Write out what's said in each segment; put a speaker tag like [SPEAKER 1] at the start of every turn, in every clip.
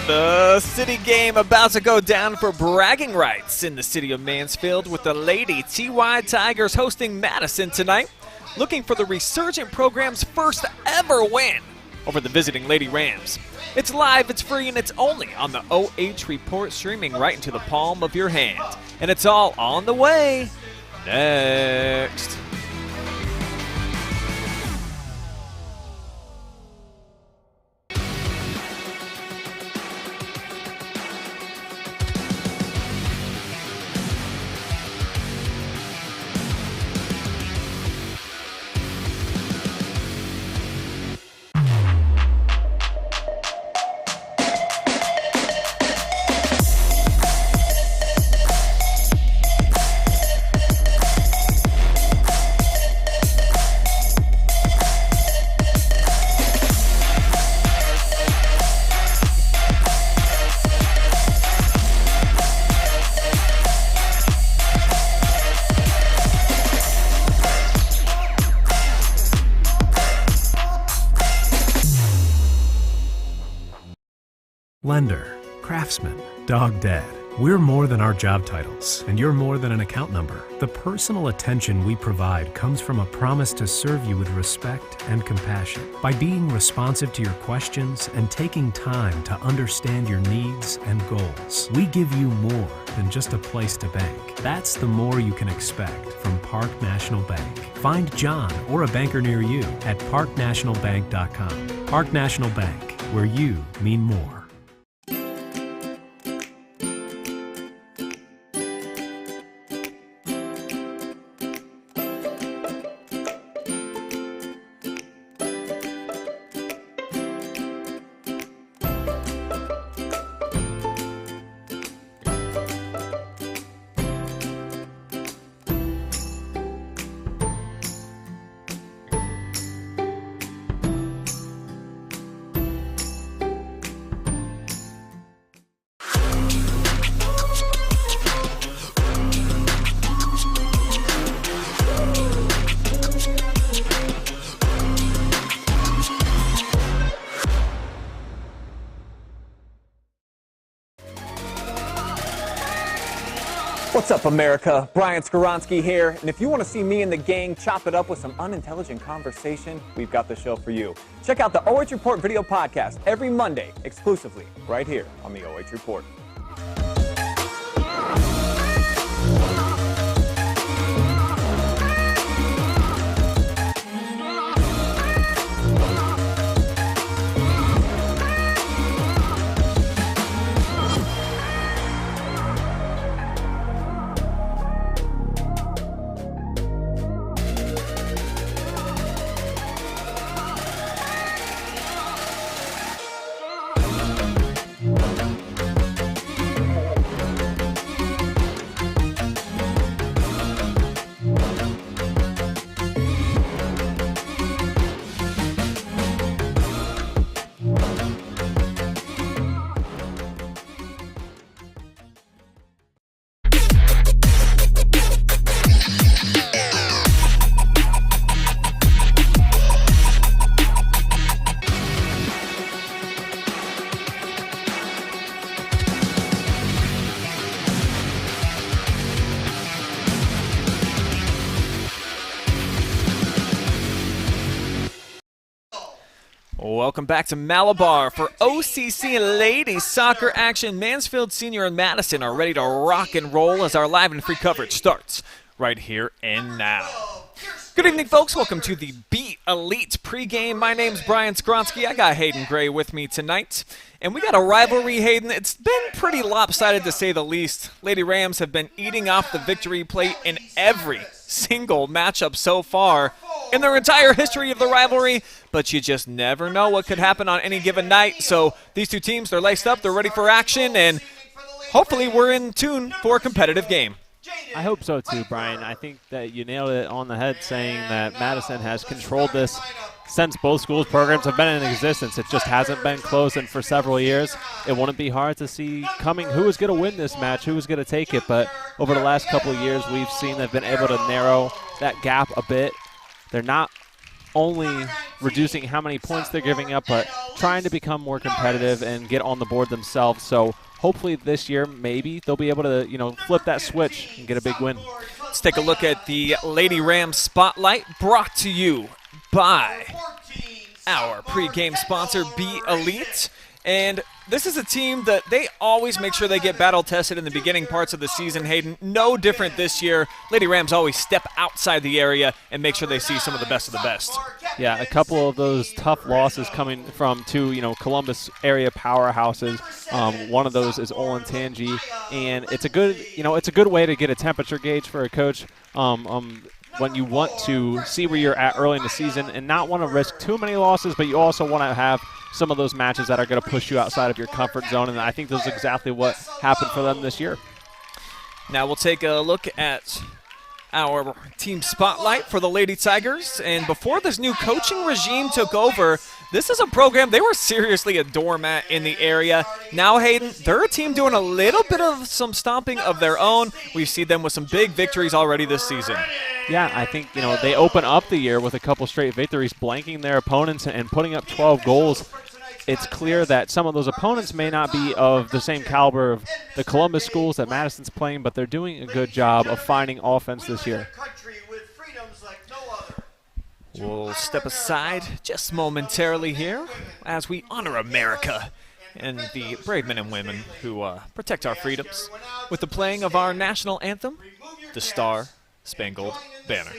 [SPEAKER 1] The city game about to go down for bragging rights in the city of Mansfield with the Lady TY Tigers hosting Madison tonight, looking for the resurgent program's first ever win over the visiting Lady Rams. It's live, it's free, and it's only on the OH Report, streaming right into the palm of your hand. And it's all on the way next.
[SPEAKER 2] Lender, craftsman, dog dead. We're more than our job titles, and you're more than an account number. The personal attention we provide comes from a promise to serve you with respect and compassion. By being responsive to your questions and taking time to understand your needs and goals, we give you more than just a place to bank. That's the more you can expect from Park National Bank. Find John or a banker near you at parknationalbank.com. Park National Bank, where you mean more.
[SPEAKER 3] What's up, America? Brian Skowronski here, and if you want to see me and the gang chop it up with some unintelligent conversation, we've got the show for you. Check out the OH Report video podcast every Monday, exclusively right here on the OH Report.
[SPEAKER 1] Welcome back to Malabar for OCC Ladies Soccer action. Mansfield Senior and Madison are ready to rock and roll as our live and free coverage starts right here and now. Good evening, folks. Welcome to the Beat Elite pregame. My name's Brian Skowronski. I got Hayden Gray with me tonight. And we got a rivalry, Hayden. It's been pretty lopsided to say the least. Lady Rams have been eating off the victory plate in every single matchup so far in their entire history of the rivalry, but you just never know what could happen on any given night. So these two teams, they're laced up, they're ready for action, and hopefully we're in tune for a competitive game.
[SPEAKER 4] I hope so too, Brian. I think that you nailed it on the head saying that Madison has controlled this since both schools' programs have been in existence. It just hasn't been close, and for several years it wouldn't be hard to see coming who was going to win this match, who was going to take it. But over the last couple of years, we've seen they've been able to narrow that gap a bit. They're not only reducing how many points they're giving up, but trying to become more competitive and get on the board themselves. So hopefully this year, maybe they'll be able to, flip that switch and get a big win.
[SPEAKER 1] Let's take a look at the Lady Rams Spotlight, brought to you by our pregame sponsor, Be Elite. And this is a team that they always make sure they get battle-tested in the beginning parts of the season, Hayden. No different this year. Lady Rams always step outside the area and make sure they see some of the best of the best.
[SPEAKER 4] Yeah, a couple of those tough losses coming from two, Columbus area powerhouses. One of those is Olentangy, and it's a good way to get a temperature gauge for a coach. When you want to see where you're at early in the season and not want to risk too many losses, but you also want to have some of those matches that are going to push you outside of your comfort zone, and I think this is exactly what happened for them this year.
[SPEAKER 1] Now we'll take a look at our team spotlight for the Lady Tigers, and before this new coaching regime took over, this is a program, they were seriously a doormat in the area. Now, Hayden, they're a team doing a little bit of some stomping of their own. We've seen them with some big victories already this season.
[SPEAKER 4] Yeah, I think, they open up the year with a couple straight victories, blanking their opponents and putting up 12 goals. It's clear that some of those opponents may not be of the same caliber of the Columbus schools that Madison's playing, but they're doing a good job of finding offense this year.
[SPEAKER 1] We'll step aside just momentarily here as we honor America and the brave men and women who protect our freedoms with the playing of our national anthem, the Star Spangled Banner.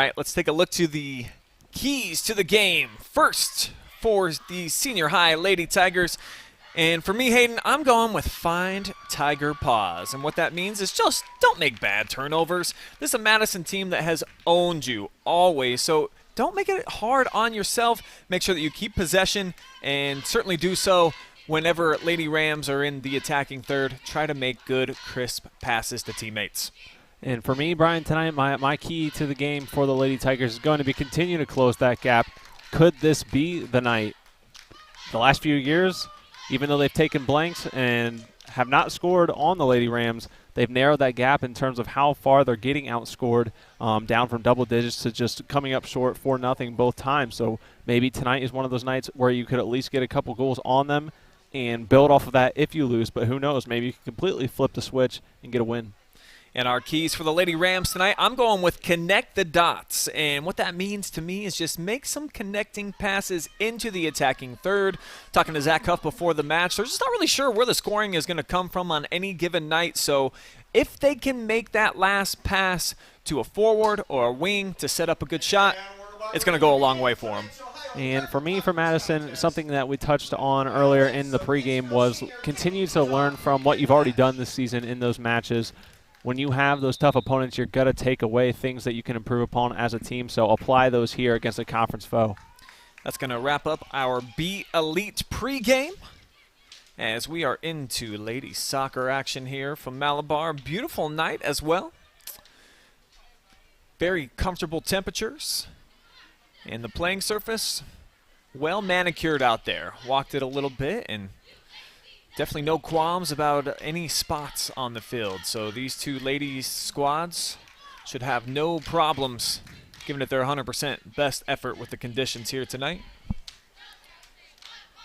[SPEAKER 1] right, let's take a look to the keys to the game. First, for the senior high Lady Tigers. And for me, Hayden, I'm going with find Tiger paws. And what that means is just don't make bad turnovers. This is a Madison team that has owned you always, so don't make it hard on yourself. Make sure that you keep possession, and certainly do so whenever Lady Rams are in the attacking third. Try to make good, crisp passes to teammates.
[SPEAKER 4] And for me, Brian, tonight, my key to the game for the Lady Tigers is going to be continue to close that gap. Could this be the night? The last few years, even though they've taken blanks and have not scored on the Lady Rams, they've narrowed that gap in terms of how far they're getting outscored, down from double digits to just coming up short 4-0 both times. So maybe tonight is one of those nights where you could at least get a couple goals on them and build off of that if you lose. But who knows? Maybe you can completely flip the switch and get a win.
[SPEAKER 1] And our keys for the Lady Rams tonight, I'm going with connect the dots. And what that means to me is just make some connecting passes into the attacking third. Talking to Zach Huff before the match, they're just not really sure where the scoring is going to come from on any given night. So if they can make that last pass to a forward or a wing to set up a good shot, it's going to go a long way for them.
[SPEAKER 4] And for me, for Madison, something that we touched on earlier in the pregame was continue to learn from what you've already done this season in those matches. When you have those tough opponents, you're going to take away things that you can improve upon as a team, so apply those here against a conference foe.
[SPEAKER 1] That's going to wrap up our Be Elite pregame as we are into ladies soccer action here from Malabar. Beautiful night as well. Very comfortable temperatures. And the playing surface, well manicured out there. Walked it a little bit, and definitely no qualms about any spots on the field. So these two ladies squads should have no problems giving it their 100% best effort with the conditions here tonight.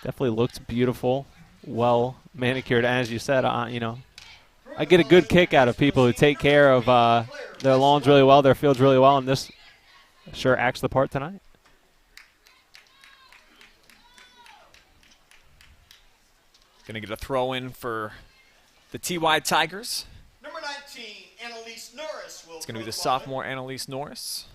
[SPEAKER 4] Definitely looked beautiful, well manicured, as you said. You know, I get a good kick out of people who take care of their lawns really well, their fields really well, and this sure acts the part tonight.
[SPEAKER 1] Going to get a throw in for the TY Tigers.
[SPEAKER 5] Number 19, Annalise Norris.
[SPEAKER 1] It's going to be the sophomore Annalise Norris.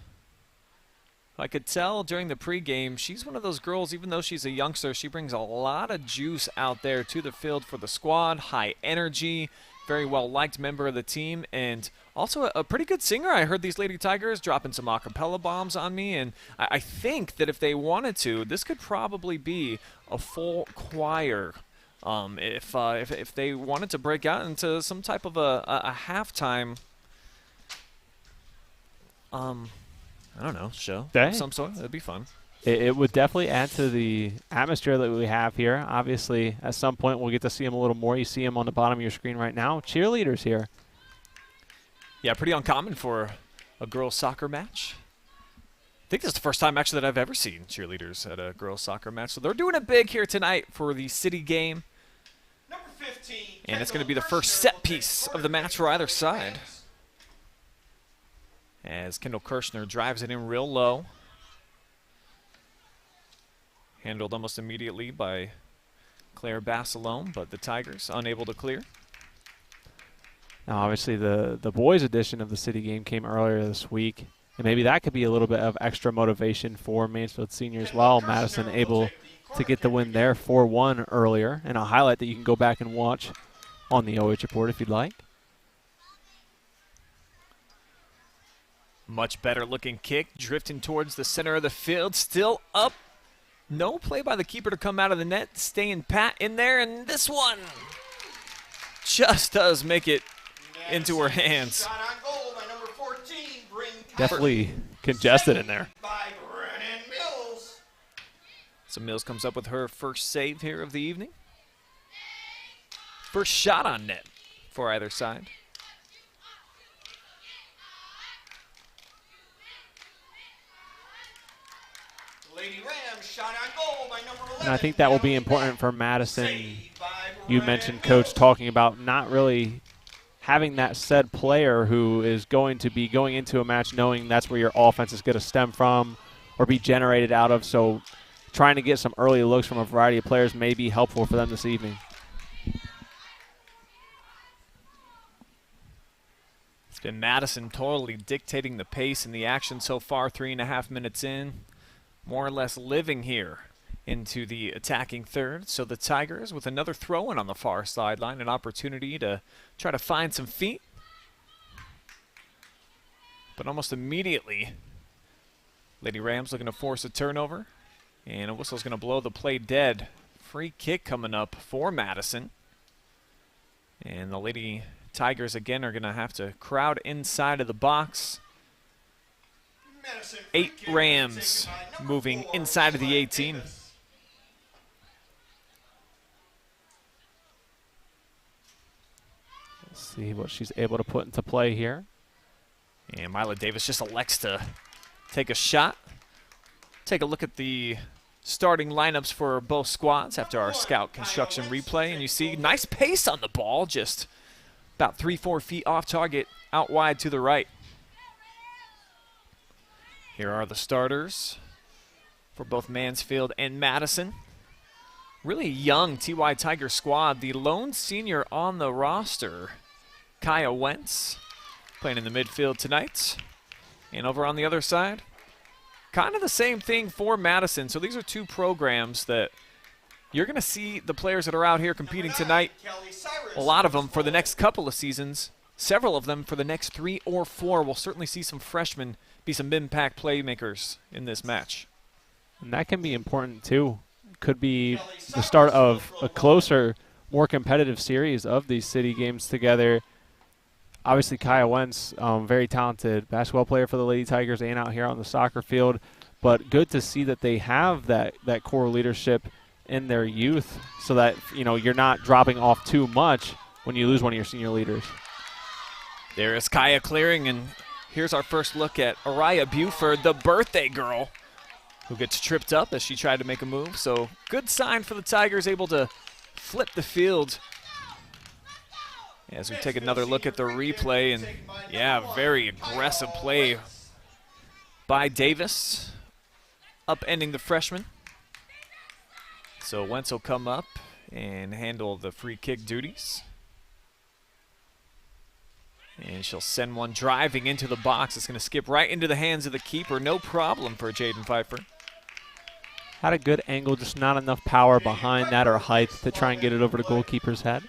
[SPEAKER 1] I could tell during the pregame, she's one of those girls, even though she's a youngster, she brings a lot of juice out there to the field for the squad. High energy, very well-liked member of the team, and also a pretty good singer. I heard these Lady Tigers dropping some a cappella bombs on me, and I think that if they wanted to, this could probably be a full choir. If they wanted to break out into some type of a halftime, I don't know, show of some sort, it'd be fun.
[SPEAKER 4] It would definitely add to the atmosphere that we have here. Obviously, at some point, we'll get to see them a little more. You see them on the bottom of your screen right now. Cheerleaders here.
[SPEAKER 1] Yeah, pretty uncommon for a girls' soccer match. I think this is the first time, actually, that I've ever seen cheerleaders at a girls' soccer match. So they're doing it big here tonight for the city game.
[SPEAKER 5] Number 15,
[SPEAKER 1] and it's going to be the first set piece of the match for either side. As Kendall Kirshner drives it in real low. Handled almost immediately by Claire Bassalone, but the Tigers unable to clear.
[SPEAKER 4] Now, obviously, the boys' edition of the city game came earlier this week. And maybe that could be a little bit of extra motivation for Mansfield Senior as well. Madison able to get the win there 4-1 earlier. And a highlight that you can go back and watch on the OH Report if you'd like.
[SPEAKER 1] Much better looking kick, drifting towards the center of the field. Still up. No play by the keeper to come out of the net. Staying pat in there. And this one just does make it into her hands.
[SPEAKER 5] Shot on goal by number 14, Bryn
[SPEAKER 4] Definitely congested in there.
[SPEAKER 5] by Brennan Mills.
[SPEAKER 1] So Mills comes up with her first save here of the evening. First shot on net for either side.
[SPEAKER 5] Lady Rams shot on goal by number 11.
[SPEAKER 4] And I think that will be important for Madison.
[SPEAKER 5] Saved by
[SPEAKER 4] You
[SPEAKER 5] Brennan
[SPEAKER 4] mentioned Coach
[SPEAKER 5] Mills.
[SPEAKER 4] talking about not really having that said player who is going to be going into a match knowing that's where your offense is going to stem from or be generated out of. So trying to get some early looks from a variety of players may be helpful for them this evening.
[SPEAKER 1] It's been Madison totally dictating the pace and the action so far, 3.5 minutes in. More or less living here into the attacking third. So the Tigers with another throw-in on the far sideline, an opportunity to try to find some feet. But almost immediately, Lady Rams looking to force a turnover. And a whistle's going to blow the play dead. Free kick coming up for Madison. And the Lady Tigers again are going to have to crowd inside of the box. 8 Rams moving inside of the 18.
[SPEAKER 4] Let's see what she's able to put into play here.
[SPEAKER 1] And Mila Davis just elects to take a shot. Take a look at the starting lineups for both squads after our scout construction replay. And you see nice pace on the ball, just about 3-4 feet off target, out wide to the right. Here are the starters for both Mansfield and Madison. Really young TY Tiger squad. The lone senior on the roster, Kaya Wentz, playing in the midfield tonight. And over on the other side, kind of the same thing for Madison. So these are 2 programs that you're going to see the players that are out here competing tonight, a lot of them for the next couple of seasons, several of them for the next 3 or 4. We'll certainly see some freshmen be some impact playmakers in this match.
[SPEAKER 4] And that can be important too. Could be the start of a closer, more competitive series of these city games together. Obviously, Kaya Wentz, very talented basketball player for the Lady Tigers and out here on the soccer field. But good to see that they have that core leadership in their youth, so that you're not dropping off too much when you lose one of your senior leaders.
[SPEAKER 1] There is Kaya clearing, and here's our first look at Araya Buford, the birthday girl, who gets tripped up as she tried to make a move. So good sign for the Tigers, able to flip the field. As we take another look at the replay, and yeah, very aggressive play by Davis, upending the freshman. So Wentz will come up and handle the free kick duties. And she'll send one driving into the box. It's going to skip right into the hands of the keeper. No problem for Jaden Pfeiffer.
[SPEAKER 4] Had a good angle, just not enough power behind that or height to try and get it over the goalkeeper's head.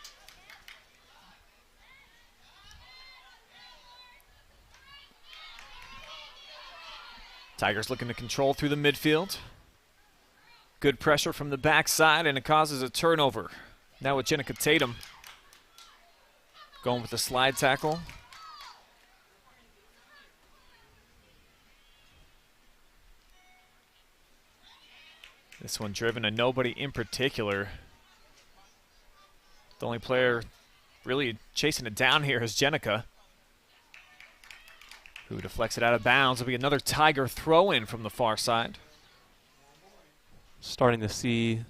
[SPEAKER 1] Tigers looking to control through the midfield. Good pressure from the backside, and it causes a turnover. Now with Jenica Tatum going with the slide tackle. This one driven to nobody in particular. The only player really chasing it down here is Jenica, who deflects it out of bounds. It'll be another Tiger throw-in from the far side.
[SPEAKER 4] Starting to see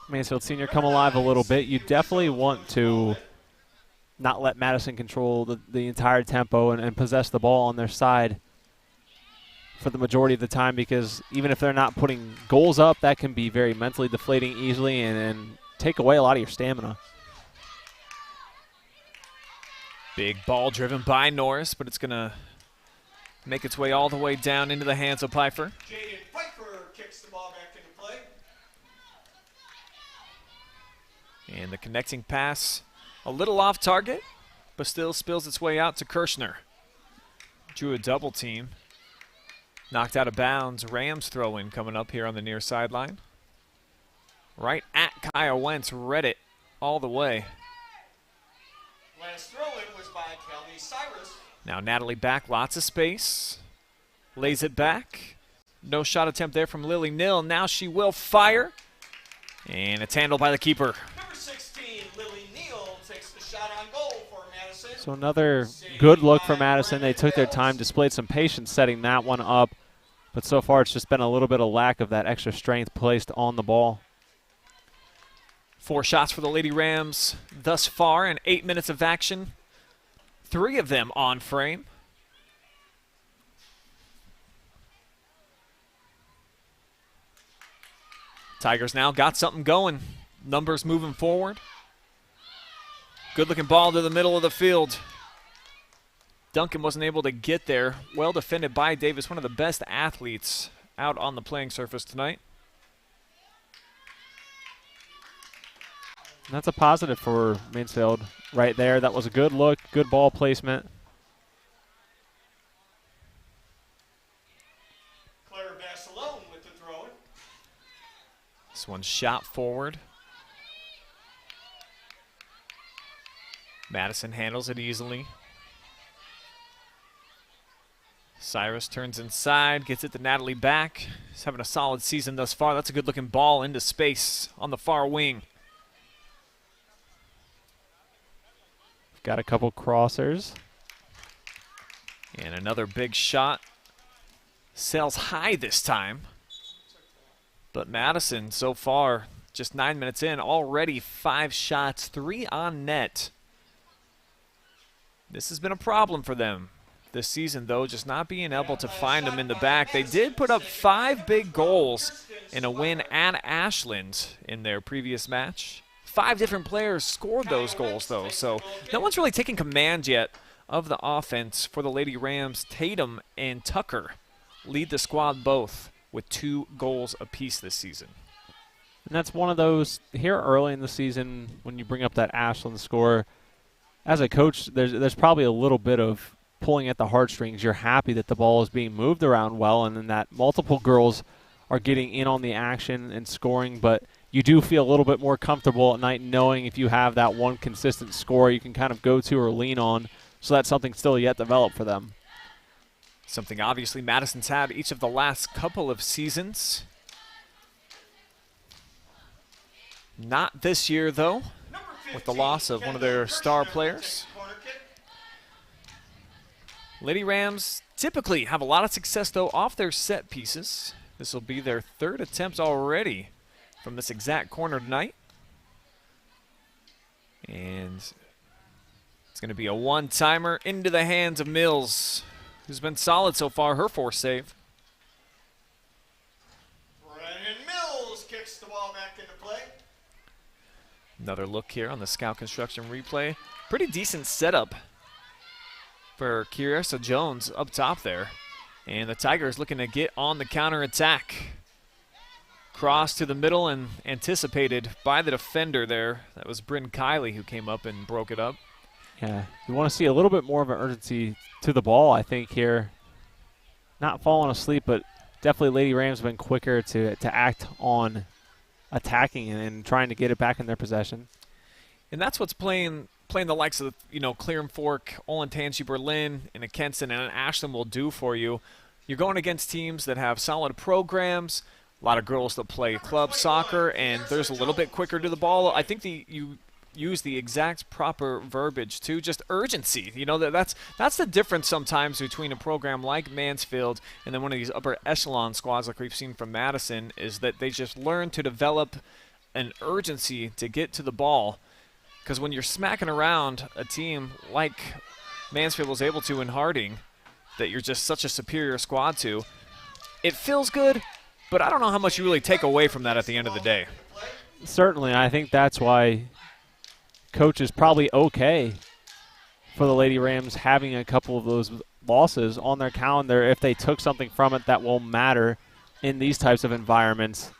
[SPEAKER 4] Mansfield Senior come alive a little bit. You definitely want to not let Madison control the entire tempo and possess the ball on their side for the majority of the time, because even if they're not putting goals up, that can be very mentally deflating easily and take away a lot of your stamina.
[SPEAKER 1] Big ball driven by Norris, but it's going to make its way all the way down into the hands of Pfeiffer.
[SPEAKER 5] Jaden Pfeiffer kicks the ball back into play.
[SPEAKER 1] And the connecting pass, a little off target, but still spills its way out to Kirshner. Drew a double team. Knocked out of bounds. Rams throw-in coming up here on the near sideline. Right at Kaya Wentz, read it all the way.
[SPEAKER 5] Last throw-in was by Kelly Cyrus.
[SPEAKER 1] Now Natalie back, lots of space. Lays it back. No shot attempt there from Lily Nill. Now she will fire. And it's handled by the keeper.
[SPEAKER 5] Number 16, Lily Neal, takes the shot on goal for Madison.
[SPEAKER 4] So another good look for Madison. They took their time, displayed some patience setting that one up. But so far it's just been a little bit of lack of that extra strength placed on the ball.
[SPEAKER 1] 4 shots for the Lady Rams thus far in 8 minutes of action. 3 of them on frame. Tigers now got something going. Numbers moving forward. Good looking ball to the middle of the field. Duncan wasn't able to get there. Well defended by Davis, one of the best athletes out on the playing surface tonight.
[SPEAKER 4] And that's a positive for Mansfield right there. That was a good look, good ball placement.
[SPEAKER 5] Claire Bassalone with the throw.
[SPEAKER 1] This one shot forward. Madison handles it easily. Cyrus turns inside, gets it to Natalie back. He's having a solid season thus far. That's a good-looking ball into space on the far wing.
[SPEAKER 4] Got a couple crossers.
[SPEAKER 1] And another big shot. Sails high this time. But Madison, so far, just 9 minutes in, already 5 shots, 3 on net. This has been a problem for them this season, though, just not being able to find them in the back. They did put up 5 big goals in a win at Ashland in their previous match. 5 different players scored those goals, though, so no one's really taking command yet of the offense for the Lady Rams. Tatum and Tucker lead the squad both with 2 goals apiece this season.
[SPEAKER 4] And that's one of those here early in the season when you bring up that Ashland score. As a coach, there's probably a little bit of pulling at the heartstrings. You're happy that the ball is being moved around well and then that multiple girls are getting in on the action and scoring, but you do feel a little bit more comfortable at night knowing if you have that one consistent score you can kind of go to or lean on. So that's something still yet developed for them.
[SPEAKER 1] Something obviously Madison's had each of the last couple of seasons. Not this year, though, with the loss of one of their star players. Lady Rams typically have a lot of success, though, off their set pieces. This will be their 3rd attempt already from this exact corner tonight. And it's going to be a one-timer into the hands of Mills, who's been solid so far, her 4th save.
[SPEAKER 5] Brennan Mills kicks the ball back into play.
[SPEAKER 1] Another look here on the Scout Construction replay. Pretty decent setup for Kiersa Jones up top there. And the Tigers looking to get on the counterattack. Cross to the middle and anticipated by the defender there. That was Bryn Kiley who came up and broke it up.
[SPEAKER 4] Yeah, you want to see a little bit more of an urgency to the ball, I think, here. Not falling asleep, but definitely Lady Rams have been quicker to act on attacking and trying to get it back in their possession.
[SPEAKER 1] And that's what's playing the likes of, Clear Fork, Olentangy Berlin, and a Kenson and an Ashland will do for you. You're going against teams that have solid programs, a lot of girls that play club soccer, and there's a little bit quicker to the ball. I think you use the exact proper verbiage too, just urgency. That's the difference sometimes between a program like Mansfield and then one of these upper echelon squads like we've seen from Madison, is that they just learn to develop an urgency to get to the ball. Because when you're smacking around a team like Mansfield was able to in Harding, that you're just such a superior squad to, it feels good, but I don't know how much you really take away from that at the end of the day.
[SPEAKER 4] Certainly, I think that's why Coach is probably okay for the Lady Rams having a couple of those losses on their calendar if they took something from it that will matter in these types of environments.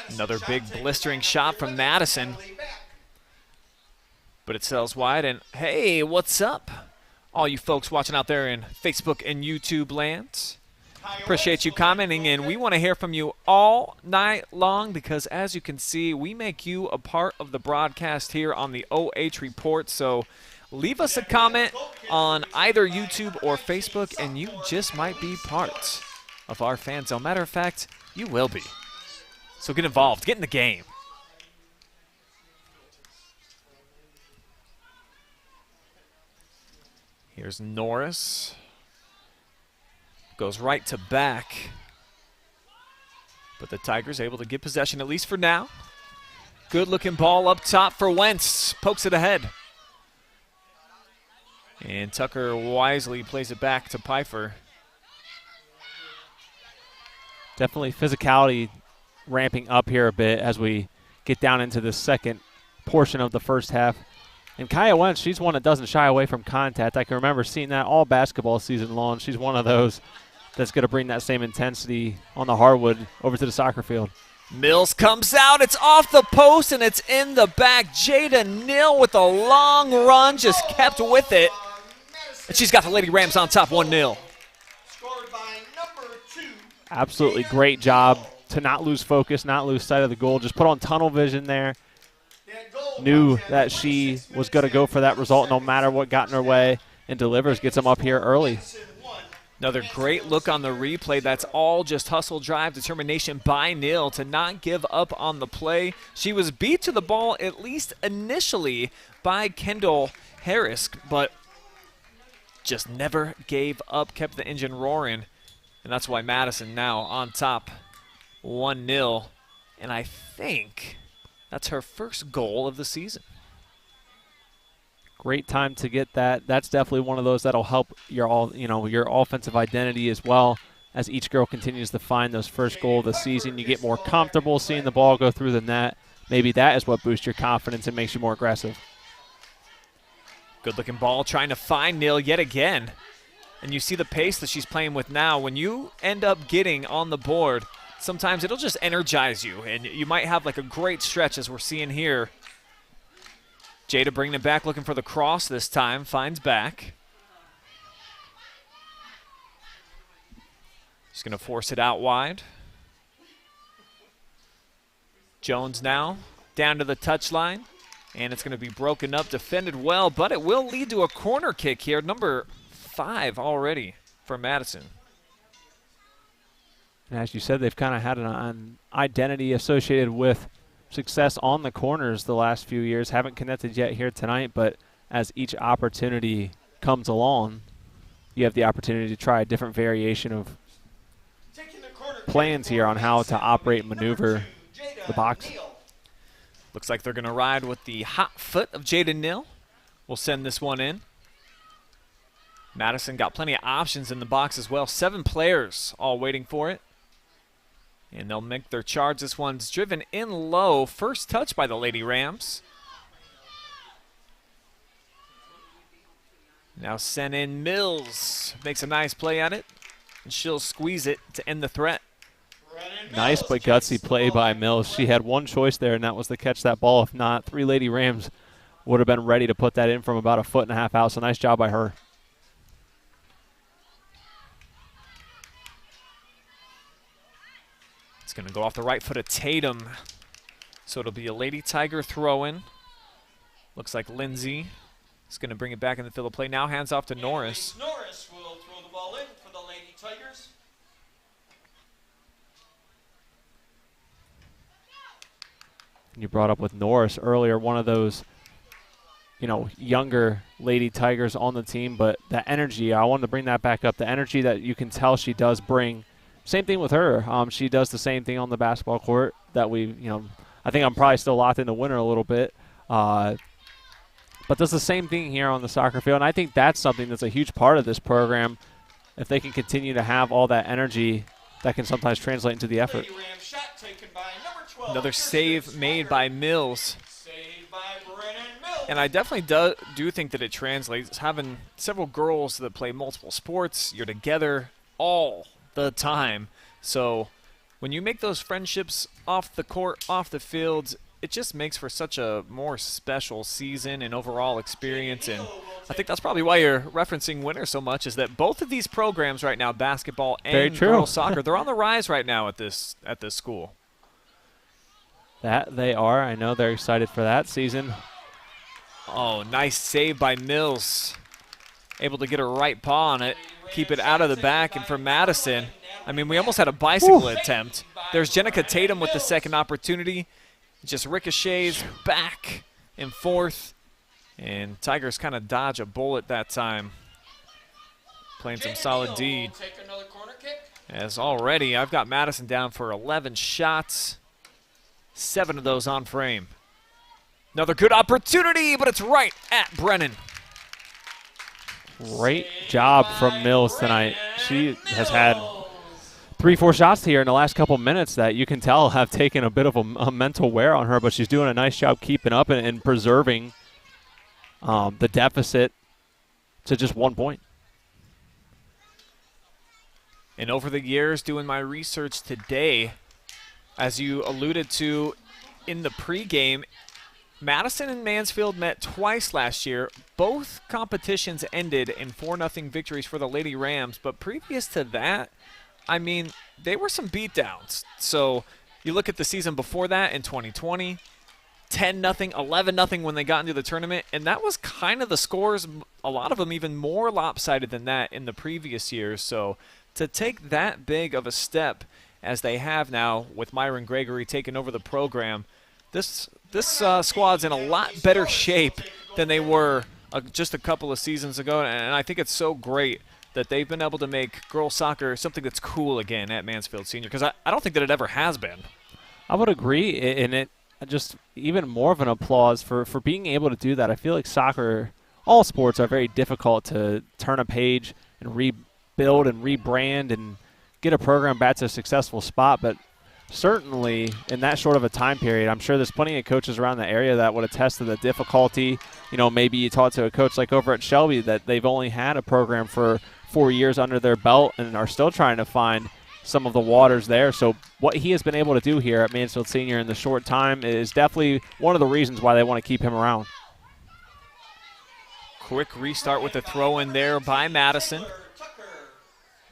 [SPEAKER 1] Another big blistering shot from Madison. But it sails wide, and hey, what's up? All you folks watching out there in Facebook and YouTube land. Appreciate you commenting, and we want to hear from you all night long because, as you can see, we make you a part of the broadcast here on the OH Report. So leave us a comment on either YouTube or Facebook, and you just might be part of our fan zone. Matter of fact, you will be. So get involved. Get in the game. Here's Norris. Goes right to back. But the Tigers able to get possession, at least for now. Good looking ball up top for Wentz. Pokes it ahead. And Tucker wisely plays it back to Pfeiffer.
[SPEAKER 4] Definitely physicality ramping up here a bit as we get down into the second portion of the first half. And Kaya Wentz, she's one that doesn't shy away from contact. I can remember seeing that all basketball season long. She's one of those that's going to bring that same intensity on the hardwood over to the soccer field.
[SPEAKER 1] Mills comes out. It's off the post, and it's in the back. Jada Nill with a long run, just kept with it. And she's got the Lady Rams on top 1-0.
[SPEAKER 5] Scored by number 2.
[SPEAKER 4] Absolutely great job to not lose focus, not lose sight of the goal. Just put on tunnel vision there. Knew that she was going to go for that result no matter what got in her way, and delivers, gets them up here early.
[SPEAKER 1] Another great look on the replay. That's all just hustle, drive, determination by Nill to not give up on the play. She was beat to the ball, at least initially, by Kendall Harris, but just never gave up, kept the engine roaring. And that's why Madison now on top 1-0. And I think that's her first goal of the season.
[SPEAKER 4] Great time to get that. That's definitely one of those that'll help your offensive identity as well. As each girl continues to find those first goal of the season, you get more comfortable seeing the ball go through the net. Maybe that is what boosts your confidence and makes you more aggressive.
[SPEAKER 1] Good looking ball, trying to find Nill yet again. And you see the pace that she's playing with now. When you end up getting on the board, sometimes it'll just energize you, and you might have like a great stretch as we're seeing here. Jada bringing it back, looking for the cross this time, finds back. She's going to force it out wide. Jones now down to the touchline, and it's going to be broken up, defended well, but it will lead to a corner kick here, number 5 already for Madison.
[SPEAKER 4] And as you said, they've kind of had an identity associated with success on the corners the last few years. Haven't connected yet here tonight, but as each opportunity comes along, you have the opportunity to try a different variation of plans here on how to operate and maneuver the box.
[SPEAKER 1] Looks like they're going to ride with the hot foot of Jada Nill. We'll send this one in. Madison got plenty of options in the box as well. 7 players all waiting for it. And they'll make their charge. This one's driven in low. First touch by the Lady Rams. Now sent in Mills. Makes a nice play at it. And she'll squeeze it to end the threat.
[SPEAKER 4] Nice but gutsy play by Mills. She had one choice there, and that was to catch that ball. If not, 3 Lady Rams would have been ready to put that in from about 1.5 feet out. So nice job by her.
[SPEAKER 1] It's going to go off the right foot of Tatum. So it'll be a Lady Tiger throw-in. Looks like Lindsay is going to bring it back in the field of play. Now hands off to Norris.
[SPEAKER 5] Norris will throw the ball in for the Lady Tigers.
[SPEAKER 4] You brought up with Norris earlier, one of those, younger Lady Tigers on the team, but the energy, I wanted to bring that back up. The energy that you can tell she does bring. Same thing with her. She does the same thing on the basketball court that I think I'm probably still locked in the winter a little bit. But does the same thing here on the soccer field. And I think that's something that's a huge part of this program. If they can continue to have all that energy, that can sometimes translate into the effort.
[SPEAKER 1] Another save made by Mills. And I definitely do think that it translates. Having several girls that play multiple sports, you're together all the time. So when you make those friendships off the court, off the field, it just makes for such a more special season and overall experience. And I think that's probably why you're referencing winter so much, is that both of these programs right now, basketball and girls soccer, they're on the rise right now at this school.
[SPEAKER 4] That they are. I know they're excited for that season.
[SPEAKER 1] Oh, nice save by Mills. Able to get her right paw on it, keep it out of the back. And for Madison, I mean, we almost had a bicycle attempt. There's Jenica Tatum with the second opportunity. Just ricochets back and forth. And Tigers kind of dodge a bullet that time. Playing some solid D. As already, I've got Madison down for 11 shots. 7 of those on frame. Another good opportunity, but it's right at Brennan.
[SPEAKER 4] Great job from Mills tonight. She has had 3-4 shots here in the last couple minutes that you can tell have taken a bit of a mental wear on her, but she's doing a nice job keeping up and preserving the deficit to just 1 point.
[SPEAKER 1] And over the years, doing my research today, as you alluded to in the pregame, Madison and Mansfield met twice last year. Both competitions ended in 4-0 victories for the Lady Rams, but previous to that, I mean, they were some beatdowns. So you look at the season before that in 2020, 10-0, 11-0 when they got into the tournament, and that was kind of the scores, a lot of them even more lopsided than that in the previous years. So to take that big of a step as they have now with Myron Gregory taking over the program, this squad's in a lot better shape than they were just a couple of seasons ago, and I think it's so great that they've been able to make girls soccer something that's cool again at Mansfield Senior, because I don't think that it ever has been.
[SPEAKER 4] I would agree, and it just even more of an applause for being able to do that. I feel like soccer, all sports are very difficult to turn a page and rebuild and rebrand and get a program back to a successful spot, but certainly in that short of a time period, I'm sure there's plenty of coaches around the area that would attest to the difficulty. You know, maybe you talk to a coach like over at Shelby that they've only had a program for 4 years under their belt and are still trying to find some of the waters there. So what he has been able to do here at Mansfield Senior in the short time is definitely one of the reasons why they want to keep him around.
[SPEAKER 1] Quick restart with the throw in there by Madison,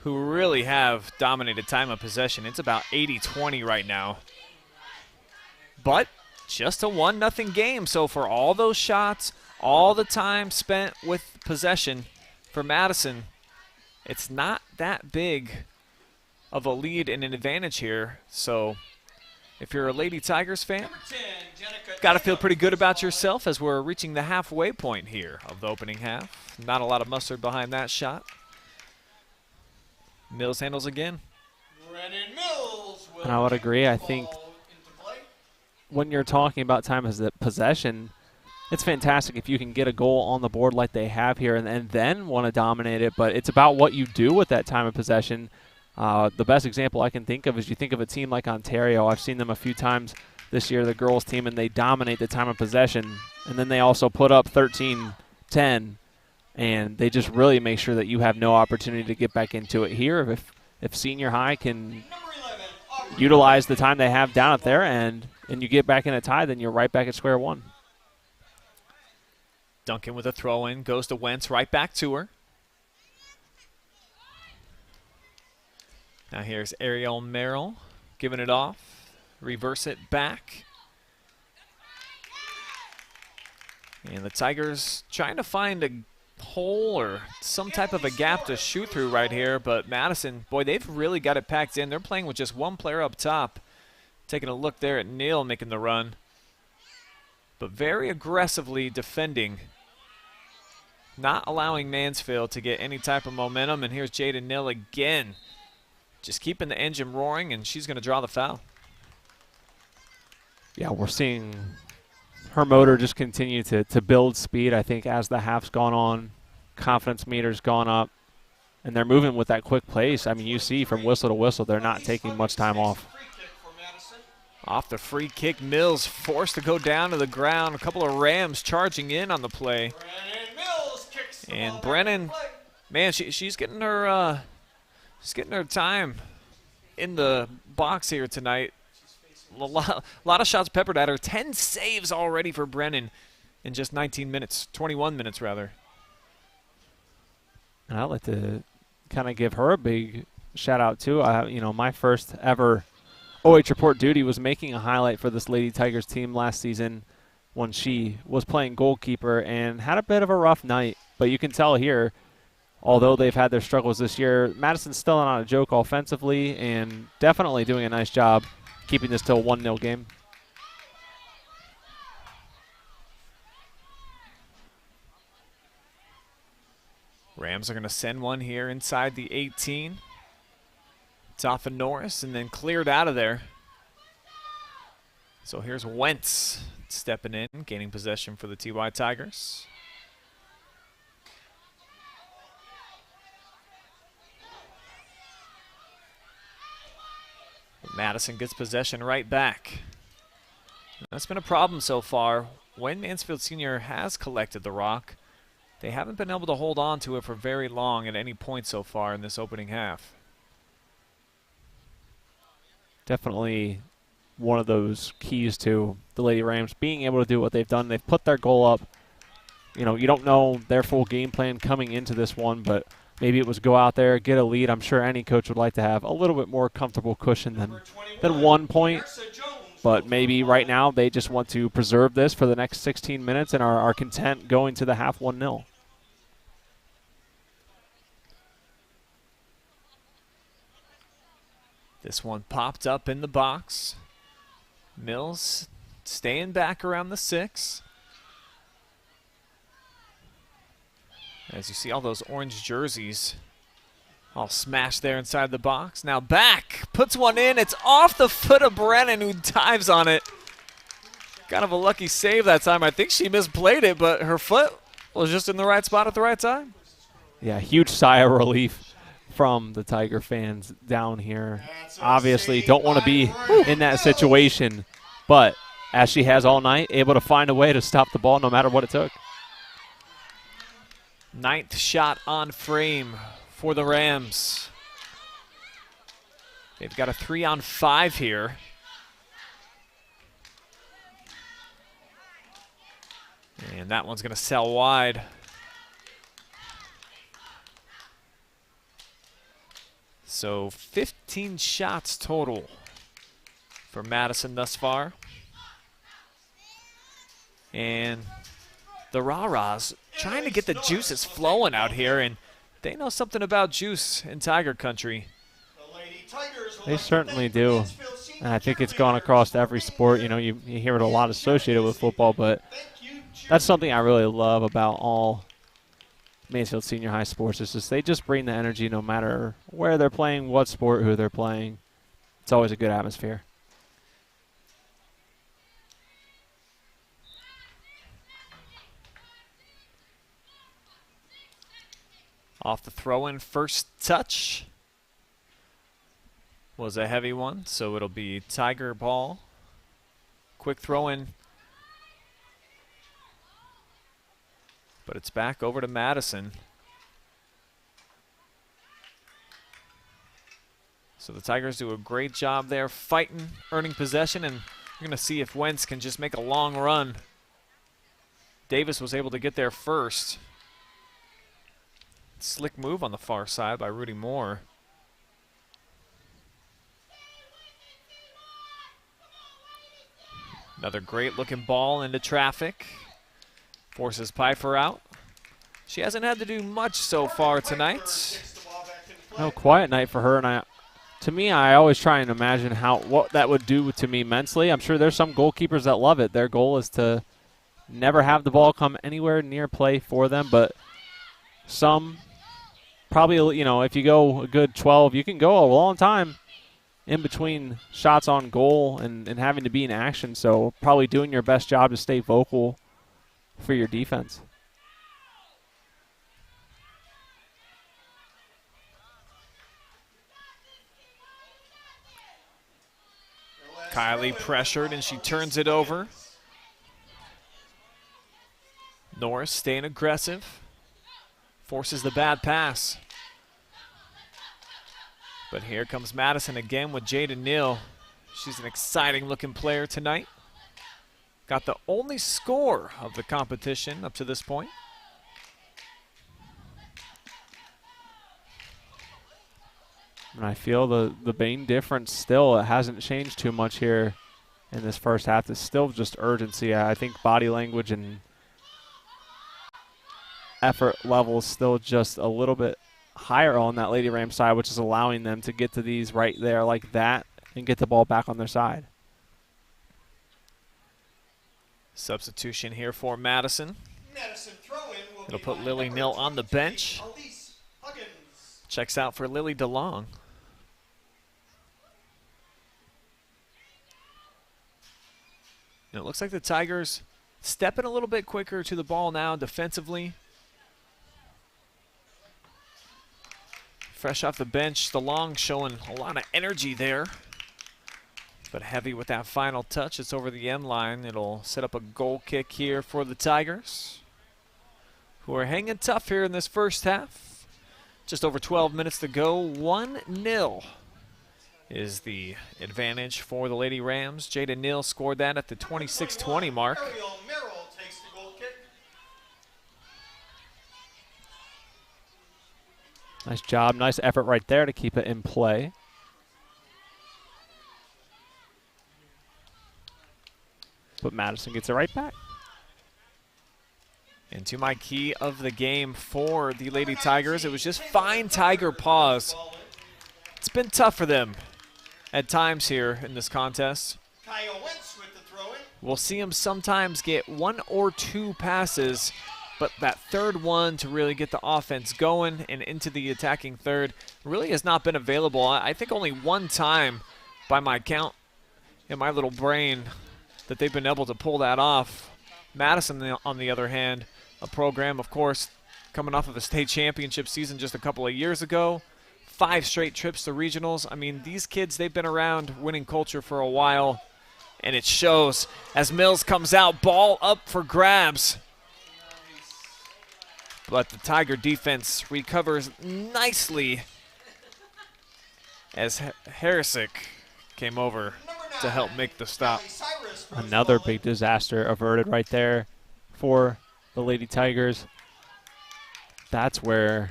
[SPEAKER 1] who really have dominated time of possession. It's about 80-20 right now. But just a 1-0 game. So for all those shots, all the time spent with possession for Madison, it's not that big of a lead and an advantage here. So if you're a Lady Tigers fan, got to feel pretty good about yourself as we're reaching the halfway point here of the opening half. Not a lot of mustard behind that shot. Mills handles again.
[SPEAKER 4] And I would agree. I think when you're talking about time as a possession, it's fantastic if you can get a goal on the board like they have here and then want to dominate it. But it's about what you do with that time of possession. The best example I can think of is you think of a team like Ontario. I've seen them a few times this year, the girls team, and they dominate the time of possession. And then they also put up 13-10. And they just really make sure that you have no opportunity to get back into it here. If Senior High can utilize the time they have down at their end and you get back in a tie, then you're right back at square one.
[SPEAKER 1] Duncan with a throw-in, goes to Wentz, right back to her. Now here's Ariel Merrill giving it off. Reverse it back. And the Tigers trying to find a hole or some type of a gap to shoot through right here, but Madison, boy, they've really got it packed in. They're playing with just one player up top. Taking a look there at Neal making the run, but very aggressively defending, not allowing Mansfield to get any type of momentum. And here's Jaden Neal again, just keeping the engine roaring, and she's going to draw the foul.
[SPEAKER 4] Yeah, we're seeing her motor just continue to build speed. I think as the half's gone on, confidence meter's gone up, and they're moving with that quick pace. I mean, you see from whistle to whistle, they're not taking much time off.
[SPEAKER 1] Off the free kick, Mills forced to go down to the ground. A couple of Rams charging in on the play. And Brennan, man, she's getting her time in the box here tonight. A lot of shots peppered at her. 10 saves already for Brennan in just 19 minutes, 21 minutes rather.
[SPEAKER 4] And I'd like to kind of give her a big shout out too. You know, my first ever OH report duty was making a highlight for this Lady Tigers team last season when she was playing goalkeeper and had a bit of a rough night. But you can tell here, although they've had their struggles this year, Madison's still not a joke offensively and definitely doing a nice job keeping this to a 1-0 game.
[SPEAKER 1] Rams are going to send one here inside the 18. It's off of Norris and then cleared out of there. So here's Wentz stepping in, gaining possession for the TY Tigers. Madison gets possession right back. That's been a problem so far. when Mansfield Senior has collected the rock, they haven't been able to hold on to it for very long at any point so far in this opening half.
[SPEAKER 4] Definitely one of those keys to the Lady Rams being able to do what they've done. They've put their goal up. You know, you don't know their full game plan coming into this one, but maybe it was go out there, get a lead. I'm sure any coach would like to have a little bit more comfortable cushion than 1 point. But maybe right now they just want to preserve this for the next 16 minutes and are content going to the half 1-0.
[SPEAKER 1] This one popped up in the box. Mills staying back around the 6. As you see all those orange jerseys all smashed there inside the box. Now back, puts one in. It's off the foot of Brennan, who dives on it. Kind of a lucky save that time. I think she misplayed it, but her foot was just in the right spot at the right time.
[SPEAKER 4] Yeah, huge sigh of relief from the Tiger fans down here. Obviously don't want to be in that situation, but as she has all night, able to find a way to stop the ball no matter what it took.
[SPEAKER 1] 9th shot on frame for the Rams. They've got a 3-on-5 here. And that one's going to sail wide. So 15 shots total for Madison thus far. And the Rah-Rahs trying to get the juices flowing out here, and they know something about juice in Tiger Country.
[SPEAKER 4] They certainly do. And I think it's gone across every sport. You know, you hear it a lot associated with football, but that's something I really love about all Mansfield Senior High sports. It's just they just bring the energy no matter where they're playing, what sport, who they're playing. It's always a good atmosphere.
[SPEAKER 1] Off the throw-in, first touch was a heavy one, so it'll be Tiger ball. Quick throw-in. But it's back over to Madison. So the Tigers do a great job there fighting, earning possession, and we're going to see if Wentz can just make a long run. Davis was able to get there first. Slick move on the far side by Rudy Moore. Another great looking ball into traffic. Forces Pfeiffer out. She hasn't had to do much so far tonight.
[SPEAKER 4] No, quiet night for her, and to me, I always try and imagine what that would do to me mentally. I'm sure there's some goalkeepers that love it. Their goal is to never have the ball come anywhere near play for them, but some probably, you know, if you go a good 12, you can go a long time in between shots on goal and having to be in action, so probably doing your best job to stay vocal for your defense.
[SPEAKER 1] Kylie pressured, and she turns it over. Norris staying aggressive. Forces the bad pass. But here comes Madison again with Jada Neal. She's an exciting looking player tonight. Got the only score of the competition up to this point.
[SPEAKER 4] And I feel the main difference still, it hasn't changed too much here in this first half. It's still just urgency. I think body language and effort level is still just a little bit higher on that Lady Ram side, which is allowing them to get to these right there like that and get the ball back on their side.
[SPEAKER 1] Substitution here for Madison. It'll put Lily Nill on the bench. Checks out for Lily DeLong. And it looks like the Tigers stepping a little bit quicker to the ball now defensively. Fresh off the bench, DeLong showing a lot of energy there. But heavy with that final touch. It's over the end line. It'll set up a goal kick here for the Tigers, who are hanging tough here in this first half. Just over 12 minutes to go. 1-0 is the advantage for the Lady Rams. Jada Neal scored that at the 26-20 mark.
[SPEAKER 5] Ariel Merrill takes the goal kick.
[SPEAKER 4] Nice job, nice effort right there to keep it in play. But Madison gets it right back.
[SPEAKER 1] And to my key of the game for the Lady Tigers, it was just fine Tiger paws. It's been tough for them at times here in this contest.
[SPEAKER 5] Kyle Wentz with the throw-in.
[SPEAKER 1] We'll see them sometimes get 1 or 2 passes, but that third one to really get the offense going and into the attacking third really has not been available. I think only one time by my count in my little brain that they've been able to pull that off. Madison, on the other hand, a program, of course, coming off of a state championship season just a couple of years ago. 5 straight trips to regionals. I mean, these kids, they've been around winning culture for a while, and it shows as Mills comes out, ball up for grabs. But the Tiger defense recovers nicely as Harisick came over to help make the stop.
[SPEAKER 4] Another big disaster averted right there for the Lady Tigers. That's where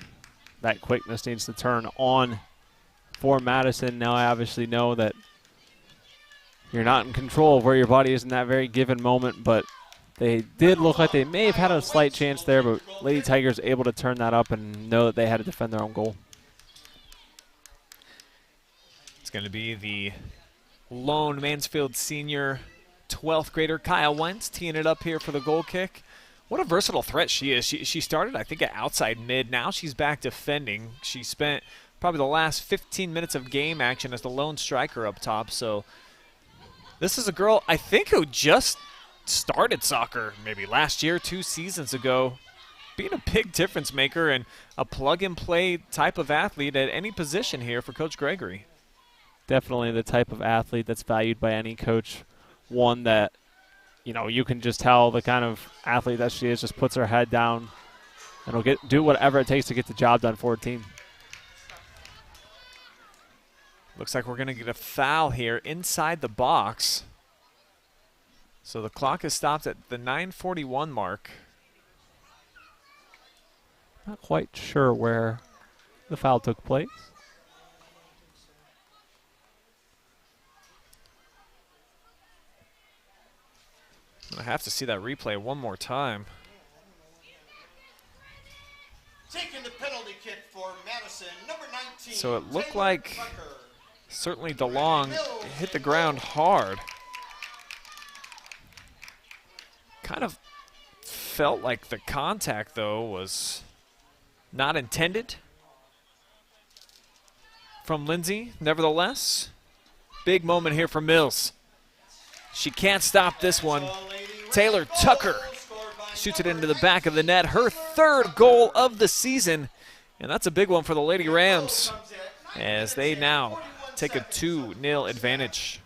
[SPEAKER 4] that quickness needs to turn on for Madison. Now I obviously know that you're not in control of where your body is in that very given moment, but they did look like they may have had a slight chance there, but Lady Tigers able to turn that up and know that they had to defend their own goal.
[SPEAKER 1] It's going to be the lone Mansfield Senior 12th grader Kyle Wentz teeing it up here for the goal kick. What a versatile threat she is. She started, I think, at outside mid. Now she's back defending. She spent probably the last 15 minutes of game action as the lone striker up top. So this is a girl, I think, who just started soccer maybe last year, 2 seasons ago, being a big difference maker and a plug-and-play type of athlete at any position here for Coach Gregory.
[SPEAKER 4] Definitely the type of athlete that's valued by any coach. One that, you know, you can just tell the kind of athlete that she is, just puts her head down and will do whatever it takes to get the job done for a team.
[SPEAKER 1] Looks like we're going to get a foul here inside the box. So the clock is stopped at the 9:41 mark.
[SPEAKER 4] Not quite sure where the foul took place.
[SPEAKER 1] I have to see that replay one more time.
[SPEAKER 5] Taking the penalty kick for Madison, number 19.
[SPEAKER 1] So it looked
[SPEAKER 5] Taylor
[SPEAKER 1] like
[SPEAKER 5] Tucker.
[SPEAKER 1] certainly DeLong hit the ground hard. Kind of felt like the contact, though, was not intended from Lindsay. Nevertheless, big moment here for Mills. She can't stop this one. Taylor Tucker shoots it into the back of the net. Her 3rd goal of the season. And that's a big one for the Lady Rams as they now take a 2-0 advantage.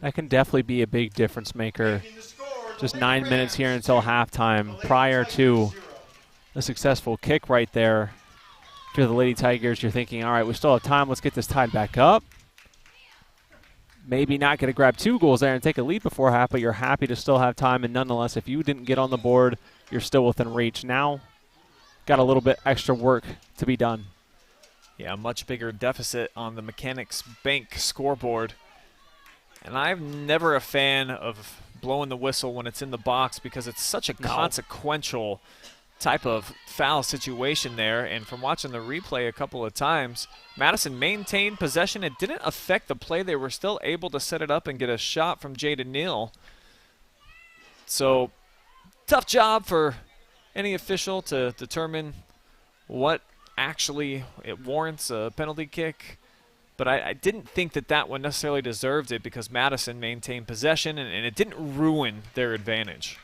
[SPEAKER 4] That can definitely be a big difference maker. Just 9 minutes here until halftime prior to a successful kick right there. If you're the Lady Tigers, you're thinking, all right, we still have time. Let's get this tied back up. Maybe not going to grab 2 goals there and take a lead before half, but you're happy to still have time. And nonetheless, if you didn't get on the board, you're still within reach. Now, got a little bit extra work to be done.
[SPEAKER 1] Yeah, a much bigger deficit on the Mechanics Bank scoreboard. And I'm never a fan of blowing the whistle when it's in the box because it's such a consequential type of foul situation there. And from watching the replay a couple of times, Madison maintained possession. It didn't affect the play. They were still able to set it up and get a shot from Jada Neal. So tough job for any official to determine what actually it warrants a penalty kick. But I didn't think that that one necessarily deserved it because Madison maintained possession and it didn't ruin their advantage.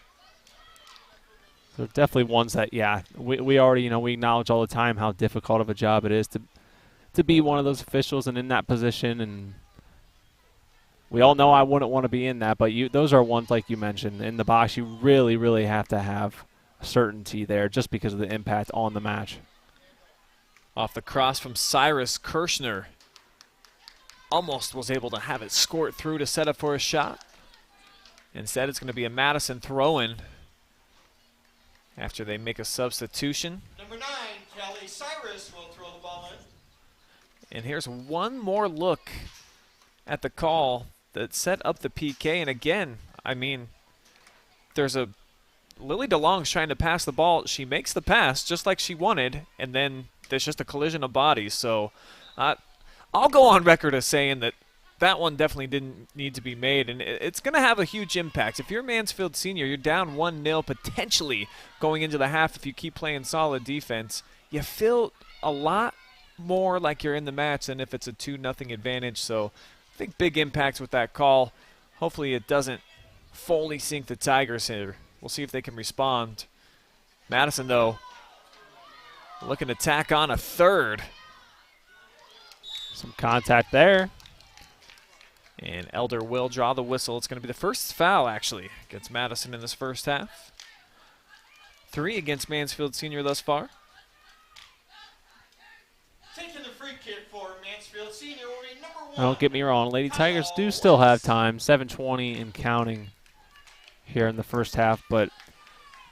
[SPEAKER 4] So definitely ones that, yeah, we already, we acknowledge all the time how difficult of a job it is to be one of those officials and in that position. And We all know I wouldn't want to be in that, but those are ones, like you mentioned, in the box you really, really have to have certainty there just because of the impact on the match.
[SPEAKER 1] Off the cross from Cyrus, Kirshner almost was able to have it squirt through to set up for a shot. Instead, it's going to be a Madison throw-in after they make a substitution.
[SPEAKER 5] Number 9, Kelly Cyrus will throw the ball in.
[SPEAKER 1] And here's one more look at the call that set up the PK. And again, I mean, there's a Lily DeLong's trying to pass the ball. She makes the pass just like she wanted, and then there's just a collision of bodies. So I'll go on record as saying that that one definitely didn't need to be made, and it's going to have a huge impact. If you're Mansfield Senior, you're down 1-0 potentially going into the half if you keep playing solid defense. You feel a lot more like you're in the match than if it's a 2-0 advantage. So I think big impacts with that call. Hopefully it doesn't fully sink the Tigers here. We'll see if they can respond. Madison, though, looking to tack on a third.
[SPEAKER 4] Some contact there.
[SPEAKER 1] And Elder will draw the whistle. It's going to be the first foul, actually, against Madison in this first half. 3 against Mansfield Senior thus far.
[SPEAKER 5] Taking the free kick for Mansfield Senior will be number 1.
[SPEAKER 4] Don't get me wrong, Lady Tigers do still have time, 7:20 and counting here in the first half, but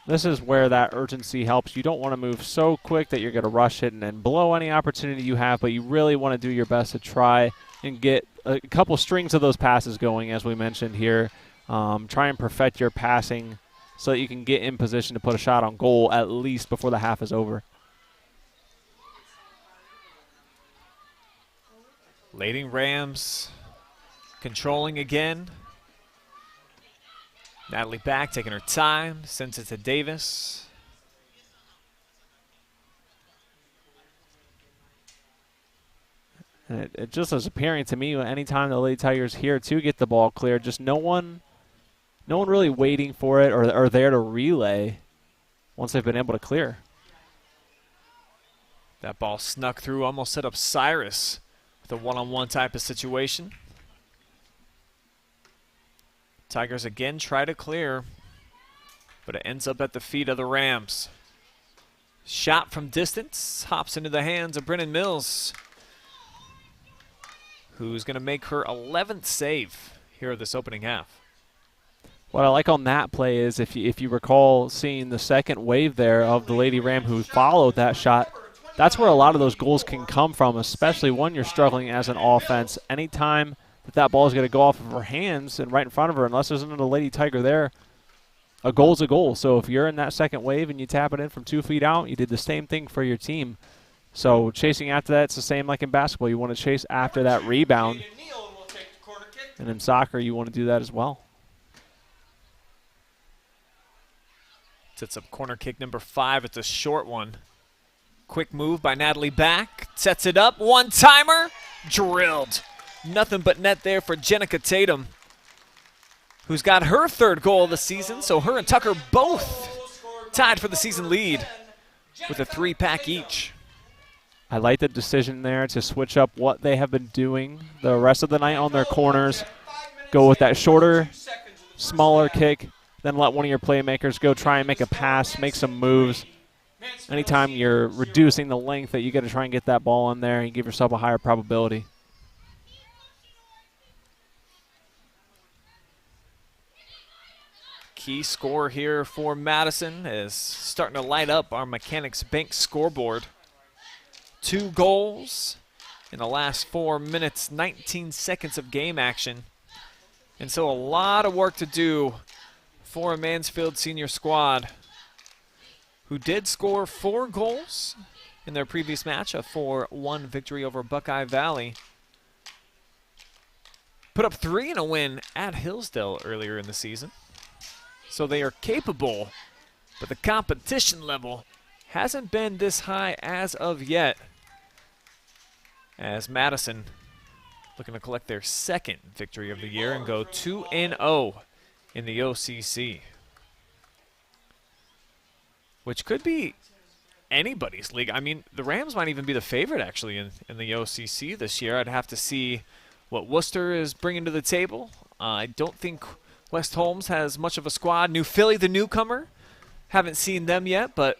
[SPEAKER 4] this is where that urgency helps. You don't want to move so quick that you're going to rush it and blow any opportunity you have, but you really want to do your best to try and get a couple strings of those passes going, as we mentioned here. Try and perfect your passing so that you can get in position to put a shot on goal at least before the half is over.
[SPEAKER 1] Lady Rams controlling again. Natalie back, taking her time, sends it to Davis.
[SPEAKER 4] And it just is appearing to me anytime the Lady Tigers here to get the ball clear, just no one really waiting for it or there to relay once they've been able to clear.
[SPEAKER 1] That ball snuck through, almost set up Cyrus with a one-on-one type of situation. Tigers again try to clear, but it ends up at the feet of the Rams. Shot from distance, hops into the hands of Brennan Mills, who's going to make her 11th save here this opening half.
[SPEAKER 4] What I like on that play is if you recall seeing the second wave there of the Lady Ram who followed that shot, that's where a lot of those goals can come from, especially when you're struggling as an offense. Anytime that ball is going to go off of her hands and right in front of her, unless there's another Lady Tiger there, a goal's a goal. So if you're in that second wave and you tap it in from 2 feet out, you did the same thing for your team. So chasing after that, it's the same like in basketball. You want to chase after that rebound. And in soccer, you want to do that as well.
[SPEAKER 1] Sets up corner kick number 5. It's a short one. Quick move by Natalie back. Sets it up. One-timer. Drilled. Nothing but net there for Jenica Tatum, who's got her 3rd goal of the season. So her and Tucker both tied for the season lead with a 3-pack each.
[SPEAKER 4] I like the decision there to switch up what they have been doing the rest of the night on their corners. Go with that shorter, smaller kick, then let one of your playmakers go try and make a pass, make some moves. Anytime you're reducing the length that you got to try and get that ball in there and give yourself a higher probability.
[SPEAKER 1] Key score here for Madison is starting to light up our Mechanics Bank scoreboard. 2 goals in the last 4 minutes, 19 seconds of game action. And so a lot of work to do for a Mansfield Senior squad who did score 4 goals in their previous match, a 4-1 victory over Buckeye Valley. Put up 3 in a win at Hillsdale earlier in the season. So they are capable, but the competition level hasn't been this high as of yet. As Madison looking to collect their 2nd victory of the year and go 2-0 in the OCC, which could be anybody's league. I mean, the Rams might even be the favorite, actually, in the OCC this year. I'd have to see what Worcester is bringing to the table. I don't think West Holmes has much of a squad. New Philly, the newcomer, haven't seen them yet, but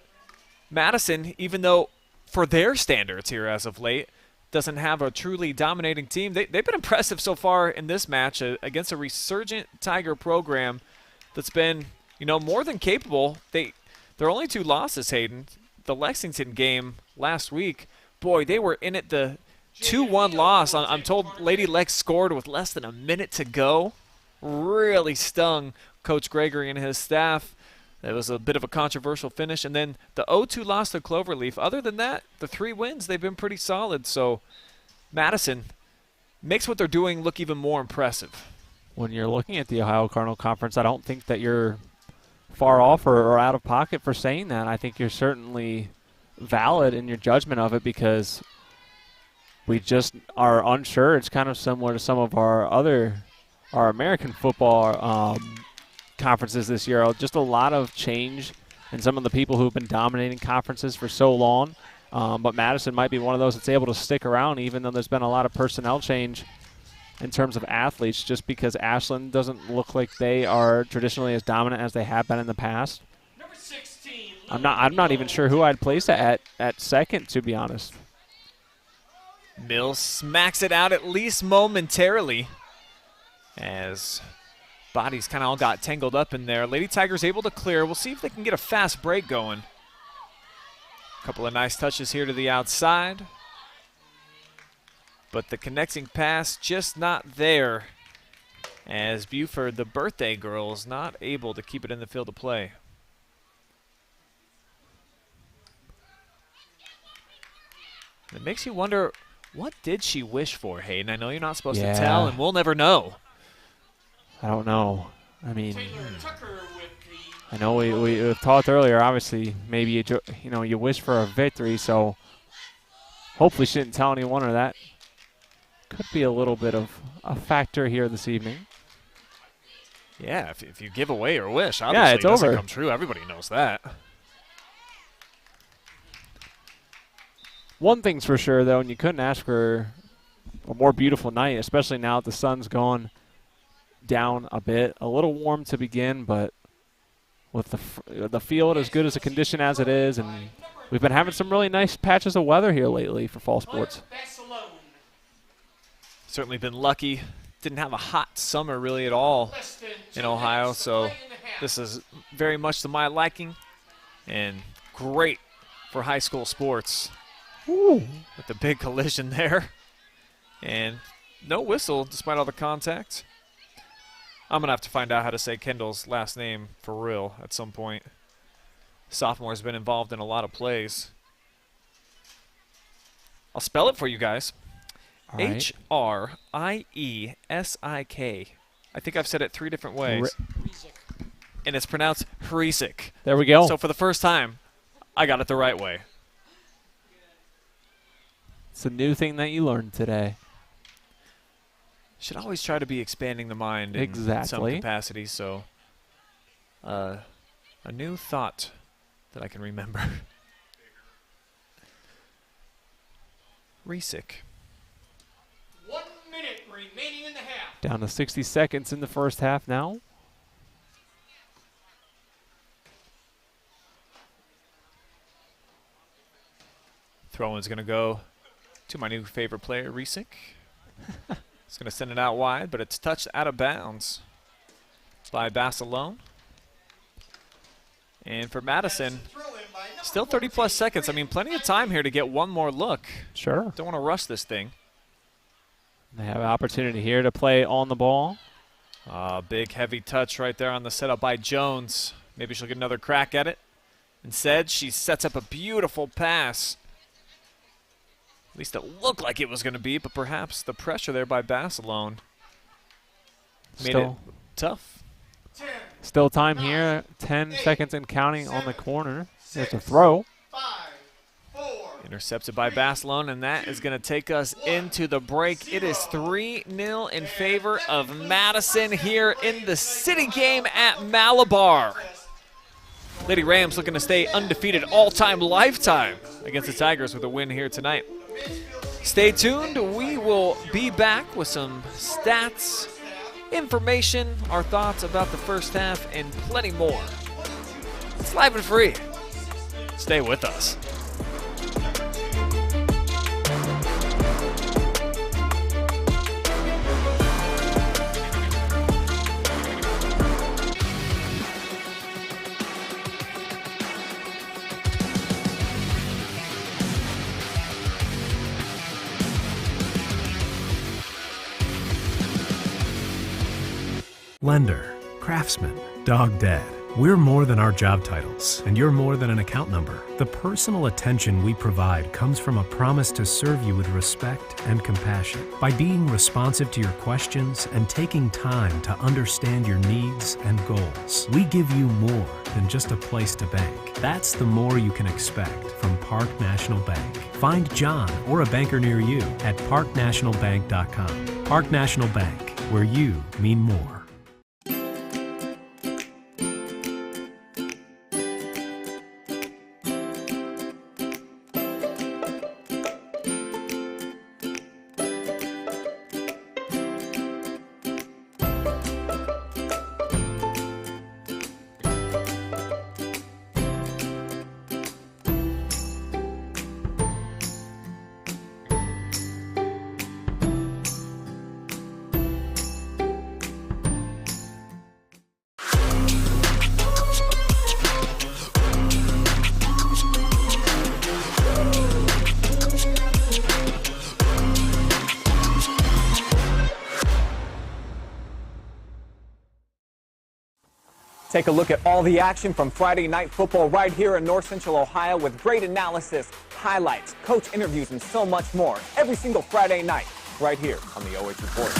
[SPEAKER 1] Madison, even though for their standards here as of late, doesn't have a truly dominating team. They've been impressive so far in this match against a resurgent Tiger program that's been, more than capable. Their only 2 losses, Hayden, the Lexington game last week, boy, they were in it. The 2-1 loss, I'm told Lady Lex scored with less than a minute to go. Really stung Coach Gregory and his staff. It was a bit of a controversial finish. And then the 0-2 loss to Cloverleaf. Other than that, the 3 wins, they've been pretty solid. So Madison makes what they're doing look even more impressive.
[SPEAKER 4] When you're looking at the Ohio Cardinal Conference, I don't think that you're far off or out of pocket for saying that. I think you're certainly valid in your judgment of it because we just are unsure. It's kind of similar to some of our American football conferences this year. Just a lot of change in some of the people who've been dominating conferences for so long. But Madison might be one of those that's able to stick around even though there's been a lot of personnel change in terms of athletes, just because Ashland doesn't look like they are traditionally as dominant as they have been in the past.
[SPEAKER 5] Number 16.
[SPEAKER 4] I'm not even sure who I'd place at second, to be honest.
[SPEAKER 1] Mills smacks it out at least momentarily as bodies kind of all got tangled up in there. Lady Tigers able to clear. We'll see if they can get a fast break going. A couple of nice touches here to the outside. But the connecting pass just not there as Buford, the birthday girl, is not able to keep it in the field of play. It makes you wonder, what did she wish for, Hayden? I know you're not supposed to tell, and we'll never know.
[SPEAKER 4] I don't know. I mean,
[SPEAKER 5] Taylor Tucker with the
[SPEAKER 4] I know we talked earlier. Obviously, maybe you wish for a victory, so hopefully she didn't tell anyone, or that could be a little bit of a factor here this evening.
[SPEAKER 1] Yeah, if you give away your wish, obviously
[SPEAKER 4] it's
[SPEAKER 1] it doesn't
[SPEAKER 4] over.
[SPEAKER 1] come true. Everybody knows that.
[SPEAKER 4] One thing's for sure, though, and you couldn't ask for a more beautiful night, especially now that the sun's gone down a bit. A little warm to begin, but with the field as good as a condition as it is, and we've been having some really nice patches of weather here lately for fall sports.
[SPEAKER 1] Certainly been lucky. Didn't have a hot summer really at all in Ohio, so this is very much to my liking and great for high school sports.
[SPEAKER 4] Ooh.
[SPEAKER 1] With the big collision there. And no whistle despite all the contact. I'm going to have to find out how to say Kendall's last name for real at some point. Sophomore's been involved in a lot of plays. I'll spell it for you guys.
[SPEAKER 4] All right.
[SPEAKER 1] H-R-I-E-S-I-K. I think I've said it 3 different ways. And it's pronounced Hrisik.
[SPEAKER 4] There we go.
[SPEAKER 1] So for the first time, I got it the right way.
[SPEAKER 4] It's a new thing that you learned today.
[SPEAKER 1] Should always try to be expanding the mind in some capacity, so a new thought that I can remember. Hrisik.
[SPEAKER 5] 1 minute remaining in the half.
[SPEAKER 4] Down to 60 seconds in the first half now.
[SPEAKER 1] Throw-in's going to go to my new favorite player, Hrisik. It's going to send it out wide, but it's touched out of bounds by Basilone. And for Madison, still 30-plus seconds. I mean, plenty of time here to get one more look.
[SPEAKER 4] Sure.
[SPEAKER 1] Don't want to rush this thing.
[SPEAKER 4] They have an opportunity here to play on the ball.
[SPEAKER 1] Big, heavy touch right there on the setup by Jones. Maybe she'll get another crack at it. Instead, she sets up a beautiful pass. At least it looked like it was going to be, but perhaps the pressure there by Basilone made it tough.
[SPEAKER 4] Still time here. 10 seconds and counting on the corner. There's a throw.
[SPEAKER 5] 5, 4.
[SPEAKER 1] Intercepted by Basilone, and that is going to take us into the break. It is 3-0 in favor of Madison here in the city game at Malabar. Lady Rams looking to stay undefeated all-time lifetime against the Tigers with a win here tonight. Stay tuned. We will be back with some stats, information, our thoughts about the first half, and plenty more. It's live and free. Stay with us.
[SPEAKER 2] Lender, craftsman, dog dead. We're more than our job titles, and you're more than an account number. The personal attention we provide comes from a promise to serve you with respect and compassion. By being responsive to your questions and taking time to understand your needs and goals, we give you more than just a place to bank. That's the more you can expect from Park National Bank. Find John or a banker near you at parknationalbank.com. Park National Bank, where you mean more.
[SPEAKER 3] Take a look at all the action from Friday Night Football right here in North Central Ohio with great analysis, highlights, coach interviews, and so much more every single Friday night right here on the OH Report.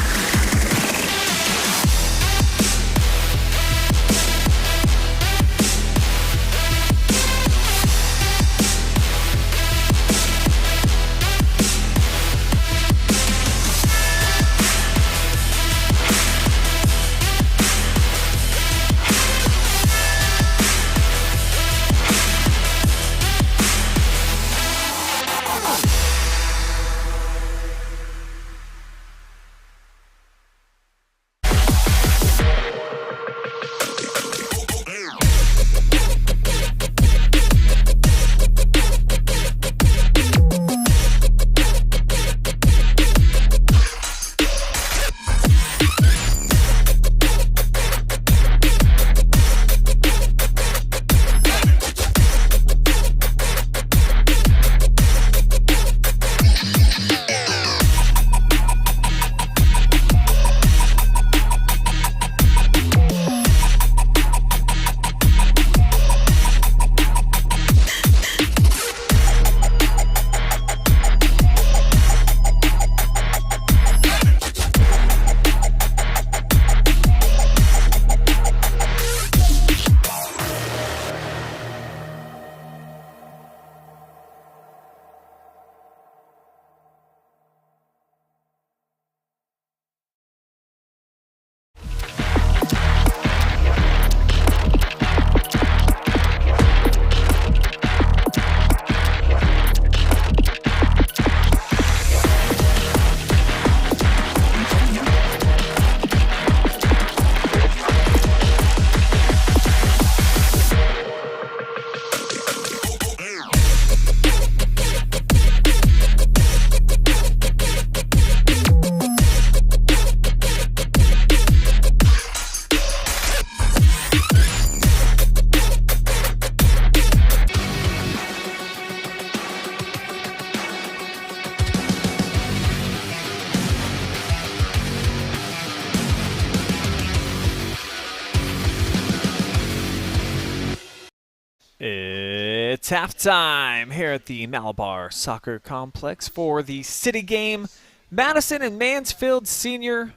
[SPEAKER 1] It's halftime here at the Malabar Soccer Complex for the city game. Madison and Mansfield Senior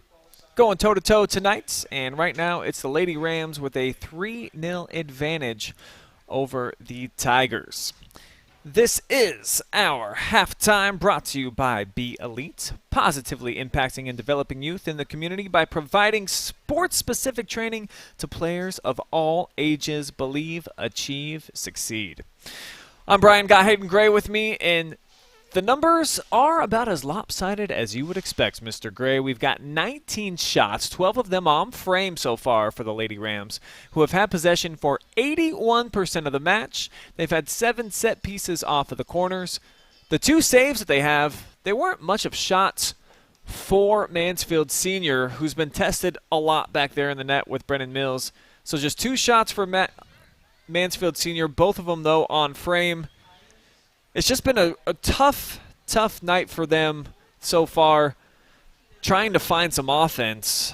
[SPEAKER 1] going toe-to-toe tonight, and right now it's the Lady Rams with a 3-0 advantage over the Tigers. This is our halftime, brought to you by Be Elite, positively impacting and developing youth in the community by providing sports-specific training to players of all ages. Believe, achieve, succeed. I'm Brian, got Hayden Gray with me in The numbers are about as lopsided as you would expect, Mr. Gray. We've got 19 shots, 12 of them on frame so far for the Lady Rams, who have had possession for 81% of the match. They've had 7 set pieces off of the corners. The 2 saves that they have, they weren't much of shots for Mansfield Senior, who's been tested a lot back there in the net with Brennan Mills. So just 2 shots for Mansfield Senior, both of them, though, on frame. It's just been a tough night for them so far, trying to find some offense.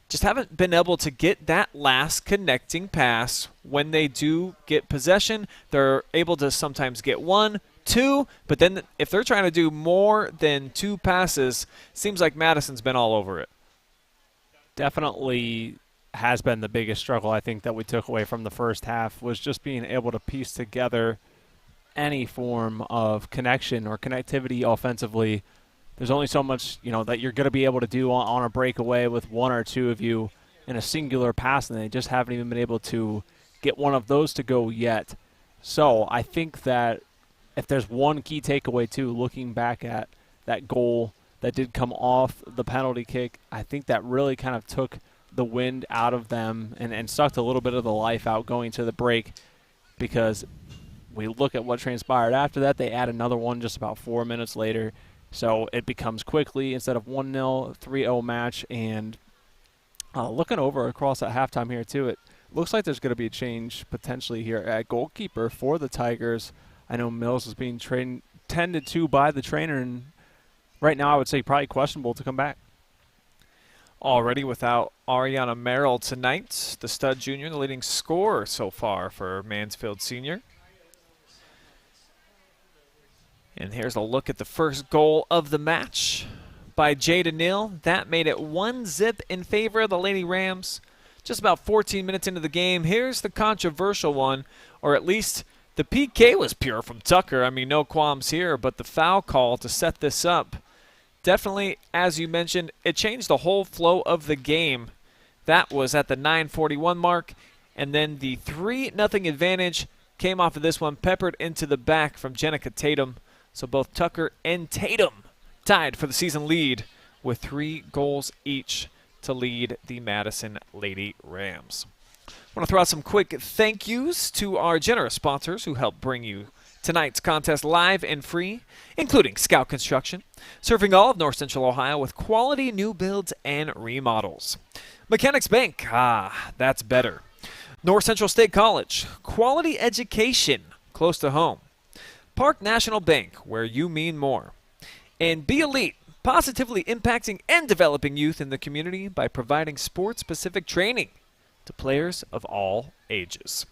[SPEAKER 1] Just haven't been able to get that last connecting pass. When they do get possession, they're able to sometimes get 1, 2, but then if they're trying to do more than 2 passes, seems like Madison's been all over it.
[SPEAKER 4] Definitely has been the biggest struggle, I think, that we took away from the first half, was just being able to piece together any form of connection or connectivity offensively. There's only so much, that you're going to be able to do on a breakaway with 1 or 2 of you in a singular pass, and they just haven't even been able to get one of those to go yet. So I think that if there's one key takeaway, too, looking back at that goal that did come off the penalty kick, I think that really kind of took the wind out of them and sucked a little bit of the life out going to the break, because we look at what transpired after that. They add another one just about 4 minutes later. So it becomes quickly, instead of 1-0, 3-0 match. And looking over across at halftime here, too, it looks like there's going to be a change potentially here at goalkeeper for the Tigers. I know Mills is being tended to by the trainer, and right now I would say probably questionable to come back.
[SPEAKER 1] Already without Ariana Merrill tonight, the stud junior, the leading scorer so far for Mansfield Senior. And here's a look at the first goal of the match by Jada Neal. That made it 1-0 in favor of the Lady Rams. Just about 14 minutes into the game. Here's the controversial one, or at least the PK was pure from Tucker. I mean, no qualms here, but the foul call to set this up, definitely, as you mentioned, it changed the whole flow of the game. That was at the 9:41 mark, and then the 3-0 advantage came off of this one, peppered into the back from Jenica Tatum. So both Tucker and Tatum tied for the season lead with 3 goals each to lead the Madison Lady Rams. I want to throw out some quick thank yous to our generous sponsors who help bring you tonight's contest live and free, including Scout Construction, serving all of North Central Ohio with quality new builds and remodels. Mechanics Bank, that's better. North Central State College, quality education close to home. Park National Bank, where you mean more. And Be Elite, positively impacting and developing youth in the community by providing sports-specific training to players of all ages.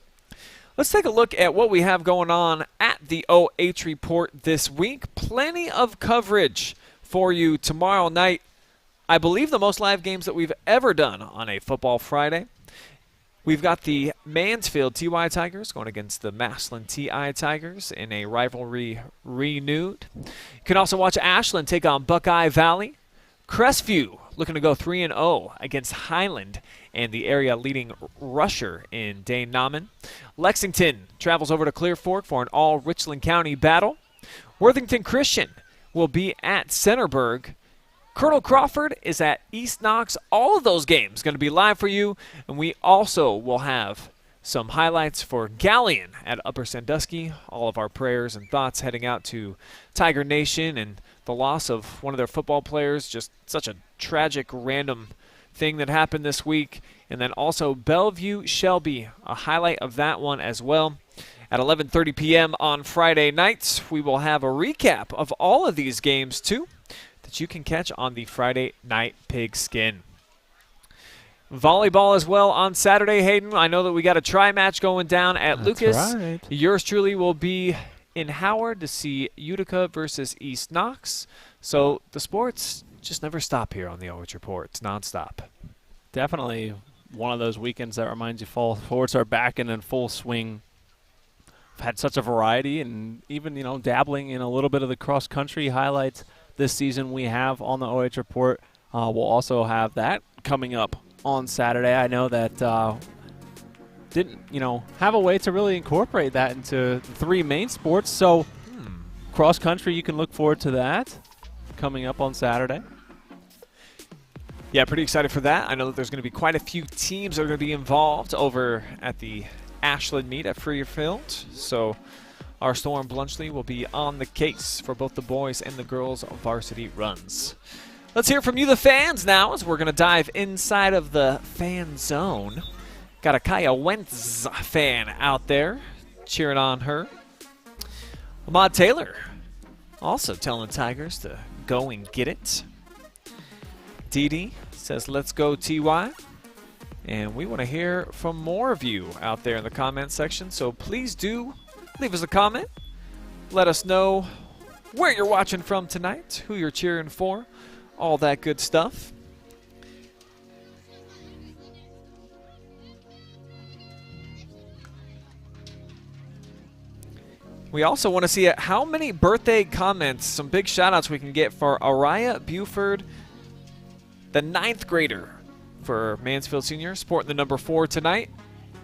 [SPEAKER 1] Let's take a look at what we have going on at the OH Report this week. Plenty of coverage for you tomorrow night. I believe the most live games that we've ever done on a Football Friday. We've got the Mansfield TY Tigers going against the Massillon TI Tigers in a rivalry renewed. You can also watch Ashland take on Buckeye Valley. Crestview looking to go 3-0 against Highland and the area leading rusher in Dane Nauman. Lexington travels over to Clear Fork for an all Richland County battle. Worthington Christian will be at Centerburg. Colonel Crawford is at East Knox. All of those games going to be live for you, and we also will have some highlights for Galleon at Upper Sandusky. All of our prayers and thoughts heading out to Tiger Nation and the loss of one of their football players. Just such a tragic, random thing that happened this week. And then also Bellevue Shelby, a highlight of that one as well. At 11:30 p.m. on Friday nights, we will have a recap of all of these games too, that you can catch on the Friday Night Pigskin. Volleyball as well on Saturday, Hayden. I know that we got a tri-match going down at Lucas.
[SPEAKER 4] Right.
[SPEAKER 1] Yours truly will be in Howard to see Utica versus East Knox. So the sports just never stop here on the OH Report. It's nonstop.
[SPEAKER 4] Definitely one of those weekends that reminds you fall sports are back in full swing. I've had such a variety, and even, dabbling in a little bit of the cross-country highlights this season we have on the OH Report. We'll also have that coming up on Saturday. I know that didn't, have a way to really incorporate that into the 3 main sports. So cross country, you can look forward to that coming up on Saturday.
[SPEAKER 1] Yeah, pretty excited for that. I know that there's going to be quite a few teams that are going to be involved over at the Ashland meet at Freer Field. So our Storm Blunchley will be on the case for both the boys and the girls varsity runs. Let's hear from you, the fans, now, as we're going to dive inside of the fan zone. Got a Kaya Wentz fan out there cheering on her. Ahmad Taylor also telling the Tigers to go and get it. Dee Dee says, let's go, TY. And we want to hear from more of you out there in the comment section, so please do leave us a comment. Let us know where you're watching from tonight, who you're cheering for, all that good stuff. We also want to see how many birthday comments, some big shout-outs we can get for Araya Buford, the 9th grader for Mansfield Senior, sporting the number 4 tonight.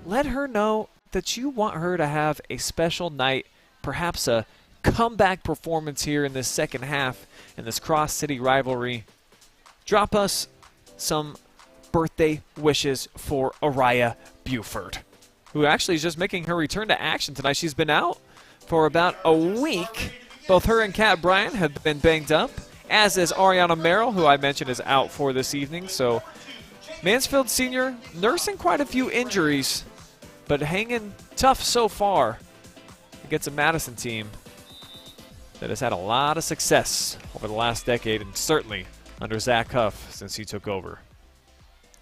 [SPEAKER 1] Let her know that you want her to have a special night, perhaps a comeback performance here in this second half in this cross-city rivalry. Drop us some birthday wishes for Araya Buford, who actually is just making her return to action tonight. She's been out for about a week. Both her and Kat Bryant have been banged up, as is Ariana Merrill, who I mentioned is out for this evening. So Mansfield Senior nursing quite a few injuries, but hanging tough so far against a Madison team that has had a lot of success over the last decade, and certainly under Zach Huff since he took over.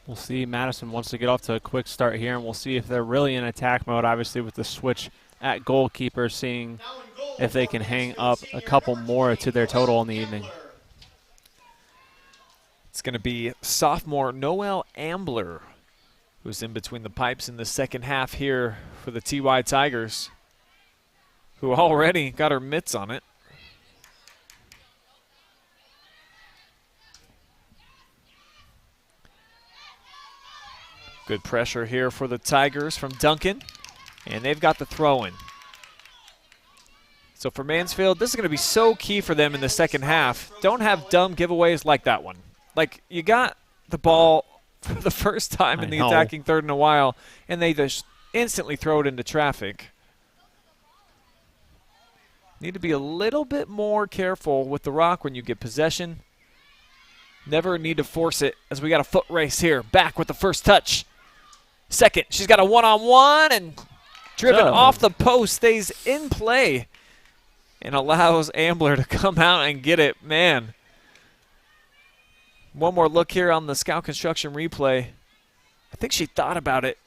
[SPEAKER 4] We'll see. Madison wants to get off to a quick start here, and we'll see if they're really in attack mode, obviously with the switch at goalkeeper, seeing if they can hang up a couple more to their total in the evening.
[SPEAKER 1] It's going to be sophomore Noelle Ambler, who's in between the pipes in the second half here for the TY Tigers, who already got her mitts on it. Good pressure here for the Tigers from Duncan, and they've got the throw-in. So for Mansfield, this is going to be so key for them in the second half. Don't have dumb giveaways like that one. Like, you got the ball for the first time in the attacking third in a while, and they just instantly throw it into traffic. Need to be a little bit more careful with the rock when you get possession. Never need to force it, as we got a foot race here. Back with the first touch. Second, she's got a one-on-one, and driven off the post, stays in play, and allows Ambler to come out and get it. Man. One more look here on the Scout Construction replay. I think she thought about it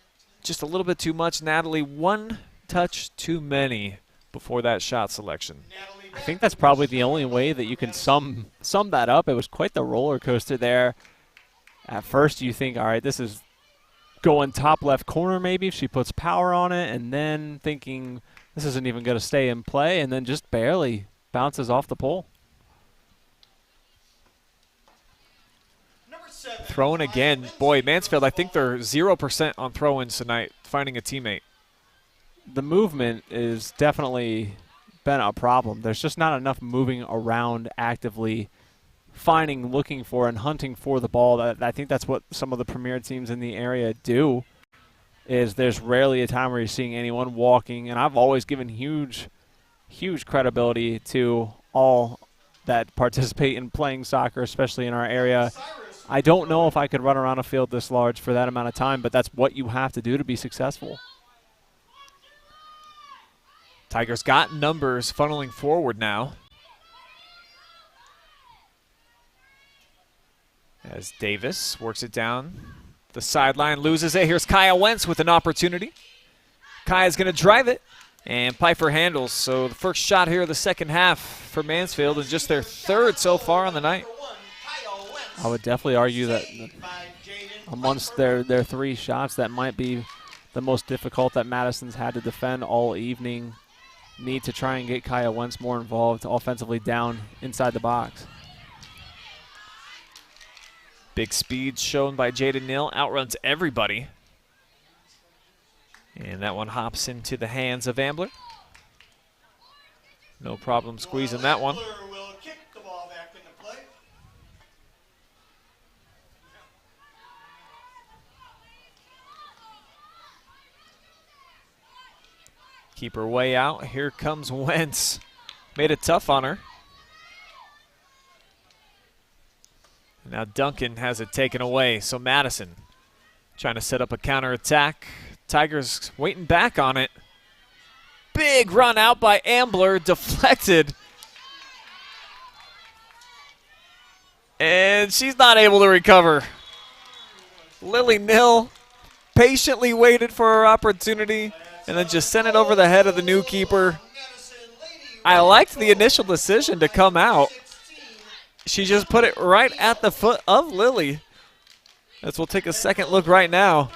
[SPEAKER 1] just a little bit too much. Natalie, one touch too many before that shot selection.
[SPEAKER 4] I think that's probably the only way that you can sum that up. It was quite the roller coaster there. At first you think, all right, this is going top left corner maybe if she puts power on it, and then thinking this isn't even going to stay in play, and then just barely bounces off the pole.
[SPEAKER 1] Throw-in again. Boy, Mansfield, I think they're 0% on throw-ins tonight, finding a teammate.
[SPEAKER 4] The movement is definitely been a problem. There's just not enough moving around actively, finding, looking for, and hunting for the ball. I think that's what some of the premier teams in the area do, is there's rarely a time where you're seeing anyone walking, and I've always given huge credibility to all that participate in playing soccer, especially in our area. I don't know if I could run around a field this large for that amount of time, but that's what you have to do to be successful.
[SPEAKER 1] Tigers got numbers funneling forward now, as Davis works it down the sideline, loses it. Here's Kaya Wentz with an opportunity. Kaya's going to drive it, and Pfeiffer handles. So the first shot here of the second half for Mansfield, and just their third so far on the night.
[SPEAKER 4] I would definitely argue that amongst their three shots, that might be the most difficult that Madison's had to defend all evening. Need to try and get Kaya Wentz more involved offensively down inside the box.
[SPEAKER 1] Big speed shown by Jaden Neal, outruns everybody. And that one hops into the hands of Ambler. No problem squeezing that one.
[SPEAKER 5] Player will kick the ball back into play.
[SPEAKER 1] Keep her way out. Here comes Wentz. Made it tough on her. Now Duncan has it taken away, so Madison trying to set up a counterattack. Tigers waiting back on it. Big run out by Ambler, deflected. And she's not able to recover. Lily Nill patiently waited for her opportunity and then just sent it over the head of the new keeper. I liked the initial decision to come out. She just put it right at the foot of Lily. As we'll take a second look right now.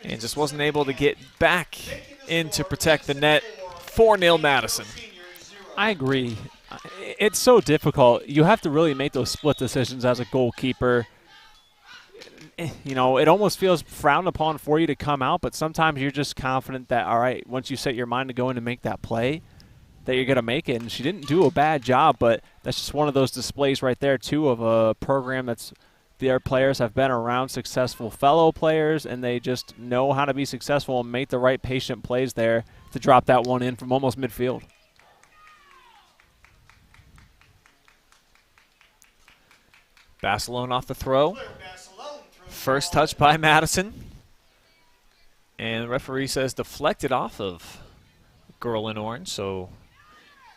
[SPEAKER 1] And just wasn't able to get back in to protect the net. 4-0 Madison.
[SPEAKER 4] I agree. It's so difficult. You have to really make those split decisions as a goalkeeper. You know, it almost feels frowned upon for you to come out, but sometimes you're just confident that, all right, once you set your mind to go in and make that play, that you're going to make it. And she didn't do a bad job, but that's just one of those displays right there, too, of a program that's their players have been around successful fellow players, and they just know how to be successful and make the right patient plays there to drop that one in from almost midfield.
[SPEAKER 1] Barcelona off the throw. First touch by Madison. And the referee says deflected off of girl in orange, so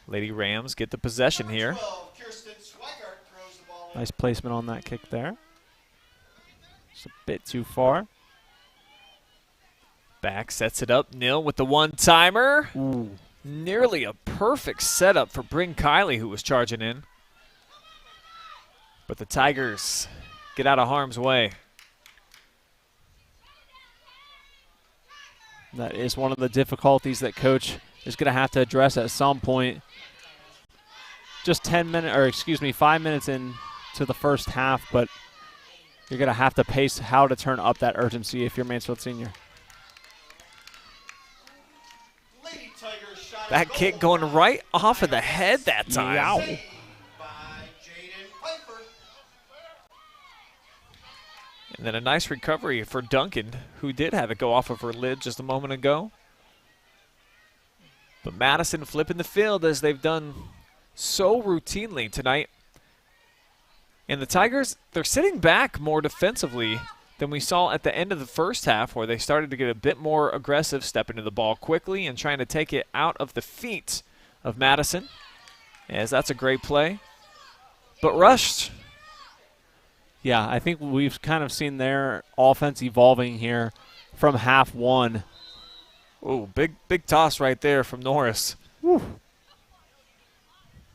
[SPEAKER 1] Lady Rams get the possession here.
[SPEAKER 4] Nice placement on that kick there. Just a bit too far.
[SPEAKER 1] Back sets it up. Nil with the one-timer.
[SPEAKER 4] Ooh.
[SPEAKER 1] Nearly a perfect setup for Bryn Kiley, who was charging in. But the Tigers get out of harm's way.
[SPEAKER 4] That is one of the difficulties that Coach is going to have to address at some point. Just 5 minutes into the first half, but you're going to have to pace how to turn up that urgency if you're Mansfield Senior.
[SPEAKER 1] That kick going right off of the head that time.
[SPEAKER 4] Yow.
[SPEAKER 1] And then a nice recovery for Duncan, who did have it go off of her lid just a moment ago. But Madison flipping the field as they've done so routinely tonight. And the Tigers, they're sitting back more defensively than we saw at the end of the first half, where they started to get a bit more aggressive, stepping to the ball quickly and trying to take it out of the feet of Madison, as that's a great play. But rushed.
[SPEAKER 4] Yeah, I think we've kind of seen their offense evolving here from half one.
[SPEAKER 1] Oh, big toss right there from Norris.
[SPEAKER 4] Woo.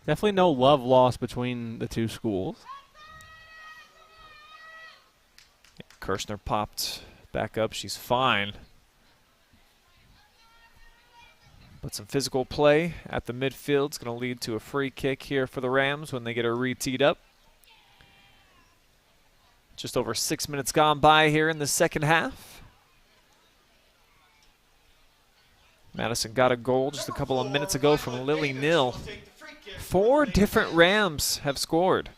[SPEAKER 4] Definitely no love lost between the two schools.
[SPEAKER 1] Kirshner popped back up. She's fine. But some physical play at the midfield is going to lead to a free kick here for the Rams when they get her re-teed up. Just over 6 minutes gone by here in the second half. Madison got a goal just a couple of minutes ago from Lily Nill. 4 different Rams have scored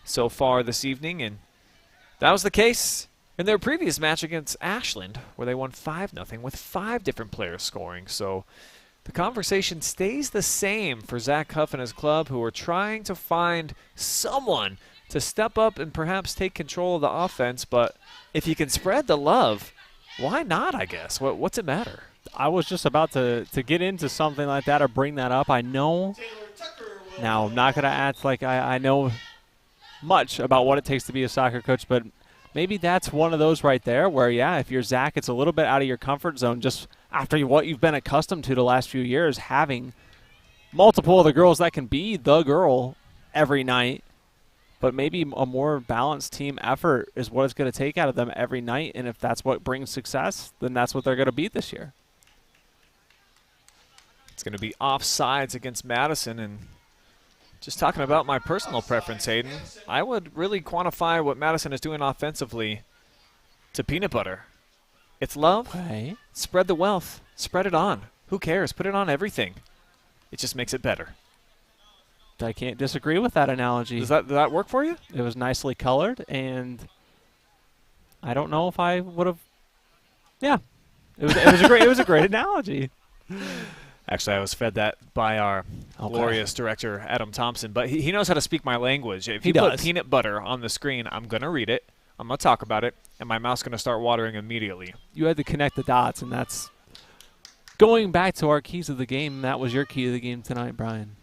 [SPEAKER 1] so far this evening, and that was the case in their previous match against Ashland, where they won 5-0 with 5 different players scoring. So the conversation stays the same for Zach Huff and his club, who are trying to find someone to step up and perhaps take control of the offense. But if you can spread the love, why not, I guess? What's it matter?
[SPEAKER 4] I was just about to get into something like that or bring that up. I know now I'm not going to act like I know much about what it takes to be a soccer coach, but maybe that's one of those right there where, yeah, if you're Zach, it's a little bit out of your comfort zone just after what you've been accustomed to the last few years, having multiple of the girls that can be the girl every night. But maybe a more balanced team effort is what it's going to take out of them every night. And if that's what brings success, then that's what they're going to be this year.
[SPEAKER 1] It's going to be offsides against Madison. And just talking about my personal preference, Hayden, I would really quantify what Madison is doing offensively to peanut butter. It's love.
[SPEAKER 4] Okay.
[SPEAKER 1] Spread the wealth. Spread it on. Who cares? Put it on everything. it just makes it better.
[SPEAKER 4] I can't disagree with that analogy.
[SPEAKER 1] Does that work for you?
[SPEAKER 4] It was nicely colored, and I don't know if I would have. Yeah, it was a great analogy.
[SPEAKER 1] Actually, I was fed that by our glorious director, Adam Thompson, but he knows how to speak my language. If you put peanut butter on the screen, I'm going to read it, I'm going to talk about it, and my mouth's going to start watering immediately.
[SPEAKER 4] You had to connect the dots, and that's going back to our keys of the game. That was your key to the game tonight, Brian.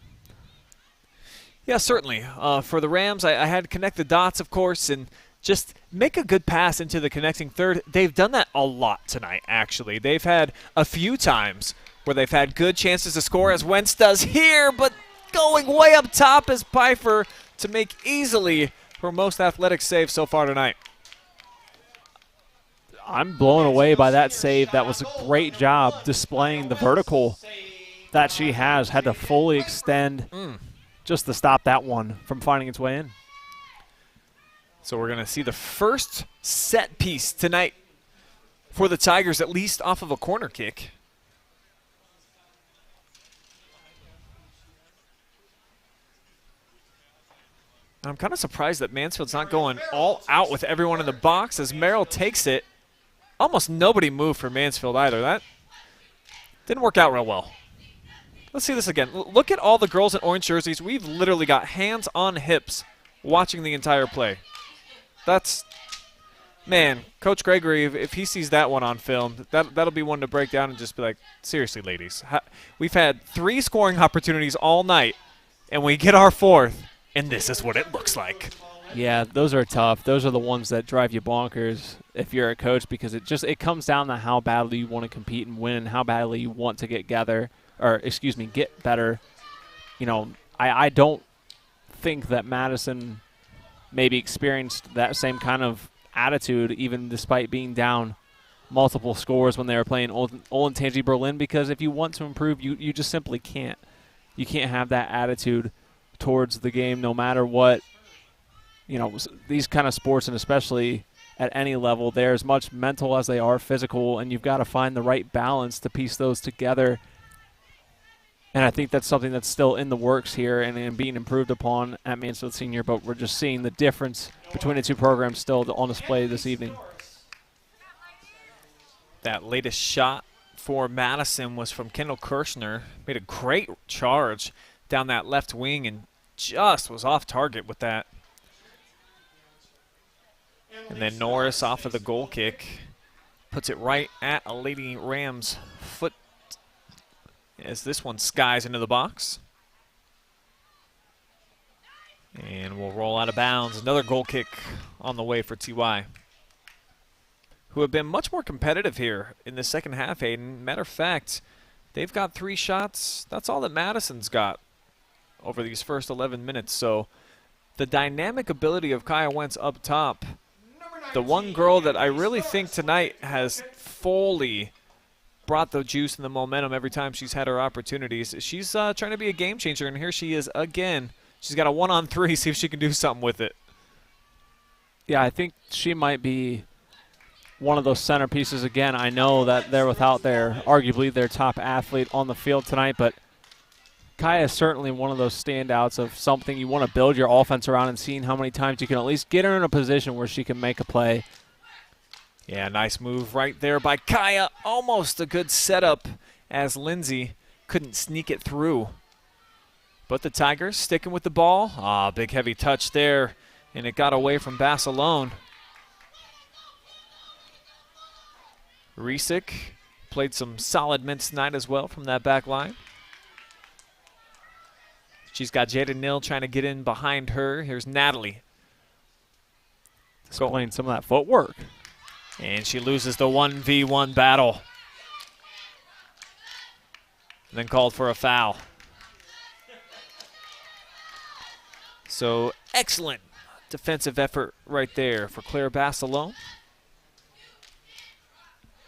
[SPEAKER 1] Yeah, certainly. For the Rams, I had to connect the dots, of course, and just make a good pass into the connecting third. They've done that a lot tonight, actually. They've had a few times where they've had good chances to score, as Wentz does here, but going way up top is Pfeiffer to make easily her most athletic save so far tonight.
[SPEAKER 4] I'm blown away by that save. That was a great job displaying the vertical that she has. Had to fully extend just to stop that one from finding its way in.
[SPEAKER 1] So we're going to see the first set piece tonight for the Tigers, at least off of a corner kick. I'm kind of surprised that Mansfield's not going all out with everyone in the box as Merrill takes it. Almost nobody moved for Mansfield either. That didn't work out real well. Let's see this again. Look at all the girls in orange jerseys. We've literally got hands on hips watching the entire play. That's, man, Coach Gregory, if he sees that one on film, that'll be one to break down and just be like, seriously, ladies. We've had 3 scoring opportunities all night, and we get our 4th. And this is what it looks like.
[SPEAKER 4] Yeah, those are tough. Those are the ones that drive you bonkers if you're a coach, because it comes down to how badly you want to compete and win, and how badly you want to get better. You know, I don't think that Madison maybe experienced that same kind of attitude, even despite being down multiple scores when they were playing Olentangy Berlin, because if you want to improve, you just simply can't. You can't have that attitude towards the game no matter what. You know, these kind of sports, and especially at any level, they're as much mental as they are physical, and you've got to find the right balance to piece those together. And I think that's something that's still in the works here and being improved upon at Mansfield Senior, but we're just seeing the difference between the two programs still on display this evening.
[SPEAKER 1] That latest shot for Madison was from Kendall Kirshner. Made a great charge down that left wing and just was off target with that. And then Norris off of the goal kick puts it right at a Lady Rams foot as this one skies into the box. And we'll roll out of bounds. Another goal kick on the way for TY, who have been much more competitive here in the second half, Hayden. Matter of fact, they've got 3 shots. That's all that Madison's got over these first 11 minutes. So the dynamic ability of Kaya Wentz up top, the one girl that I really think tonight has fully brought the juice and the momentum every time she's had her opportunities. She's trying to be a game changer, and here she is again. She's got a 1-on-3, see if she can do something with it.
[SPEAKER 4] Yeah, I think she might be one of those centerpieces again. I know that they're without arguably their top athlete on the field tonight, but Kaya is certainly one of those standouts of something you want to build your offense around, and seeing how many times you can at least get her in a position where she can make a play.
[SPEAKER 1] Yeah, nice move right there by Kaya. Almost a good setup as Lindsay couldn't sneak it through. But the Tigers sticking with the ball. Big heavy touch there, and it got away from Basilone. Resick played some solid minutes tonight as well from that back line. She's got Jada Nill trying to get in behind her. Here's Natalie.
[SPEAKER 4] Displaying some of that footwork.
[SPEAKER 1] And she loses the 1v1 battle. And then called for a foul. So excellent defensive effort right there for Claire Basilone,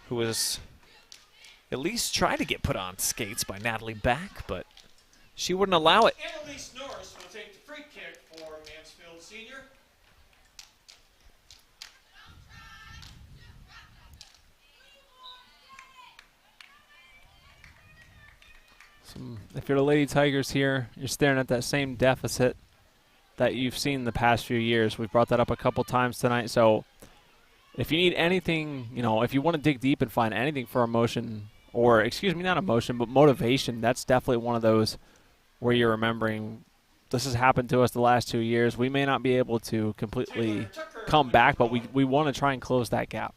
[SPEAKER 1] who was at least trying to get put on skates by Natalie Back, but she wouldn't allow it.
[SPEAKER 5] Annalise Norris will take the free kick for Mansfield Senior.
[SPEAKER 4] If you're the Lady Tigers here, you're staring at that same deficit that you've seen the past few years. We've brought that up a couple times tonight. So if you need anything, if you want to dig deep and find anything for emotion, or excuse me, not emotion, but motivation, that's definitely one of those where you're remembering this has happened to us the last 2 years. We may not be able to completely come back, but we want to try and close that gap.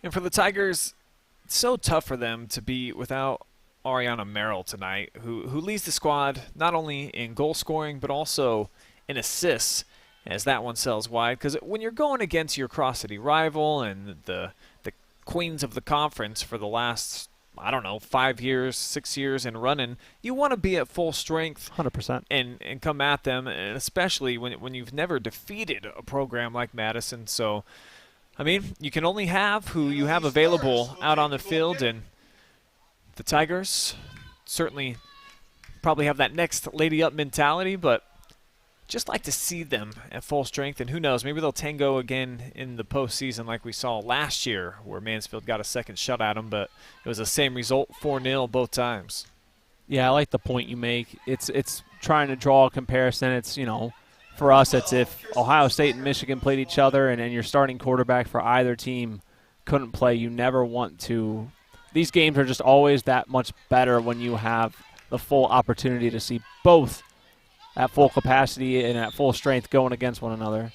[SPEAKER 1] And for the Tigers, it's so tough for them to be without Ariana Merrill tonight, who leads the squad not only in goal scoring but also in assists, as that one sells wide. Because when you're going against your cross-city rival and the queens of the conference for the last, 5 years, 6 years and running, you want to be at full strength
[SPEAKER 4] 100%.
[SPEAKER 1] and come at them, and especially when you've never defeated a program like Madison. So, you can only have who you have available out on the field, and the Tigers certainly probably have that next lady up mentality, but just like to see them at full strength. And who knows, maybe they'll tango again in the postseason like we saw last year where Mansfield got a second shot at them, but it was the same result, 4-0 both times.
[SPEAKER 4] Yeah, I like the point you make. It's trying to draw a comparison. It's, for us, it's if Ohio State and Michigan played each other and your starting quarterback for either team couldn't play, you never want to. These games are just always that much better when you have the full opportunity to see both at full capacity and at full strength going against one another.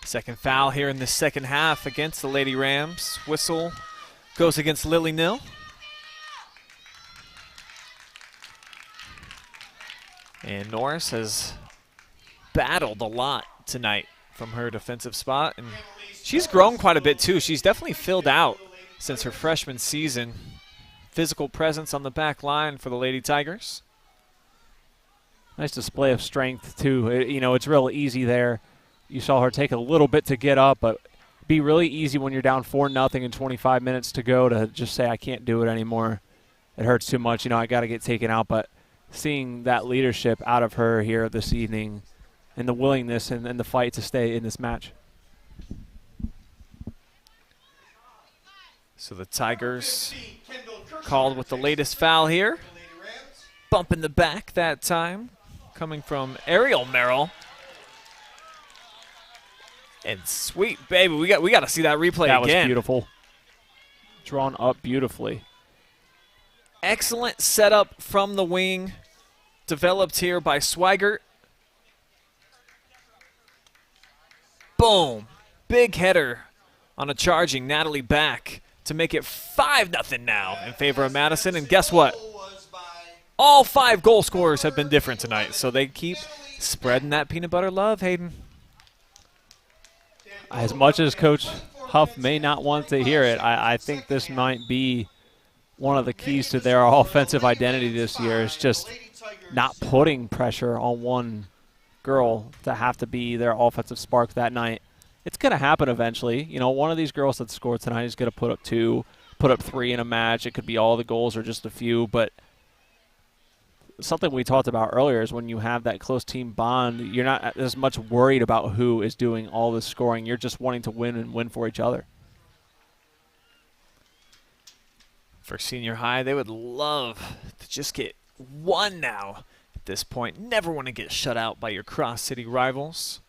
[SPEAKER 1] Second foul here in the second half against the Lady Rams. Whistle goes against Lily Nill. And Norris has battled a lot tonight from her defensive spot, and she's grown quite a bit too. She's definitely filled out since her freshman season. Physical presence on the back line for the Lady Tigers.
[SPEAKER 4] Nice display of strength too. It's real easy there. You saw her take a little bit to get up, but be really easy when you're down 4-0 and 25 minutes to go to just say, I can't do it anymore. It hurts too much. I got to get taken out. But seeing that leadership out of her here this evening and the willingness and the fight to stay in this match.
[SPEAKER 1] So the Tigers called with the latest foul here. Bump in the back that time, coming from Ariel Merrill. And sweet baby, we got to see that replay again.
[SPEAKER 4] That was beautiful. Drawn up beautifully.
[SPEAKER 1] Excellent setup from the wing, developed here by Swigert. Boom. Big header on a charging Natalie back to make it 5-0 now in favor of Madison. And guess what? All 5 goal scorers have been different tonight, so they keep spreading that peanut butter love, Hayden.
[SPEAKER 4] As much as Coach Huff may not want to hear it, I think this might be one of the keys to their offensive identity this year, is just not putting pressure on one girl to have to be their offensive spark that night. It's going to happen eventually. One of these girls that scored tonight is going to put up 2, put up 3 in a match. It could be all the goals or just a few, but something we talked about earlier is when you have that close team bond, you're not as much worried about who is doing all the scoring. You're just wanting to win and win for each other.
[SPEAKER 1] For senior high, they would love to just get one now at this point. Never want to get shut out by your cross-city rivals.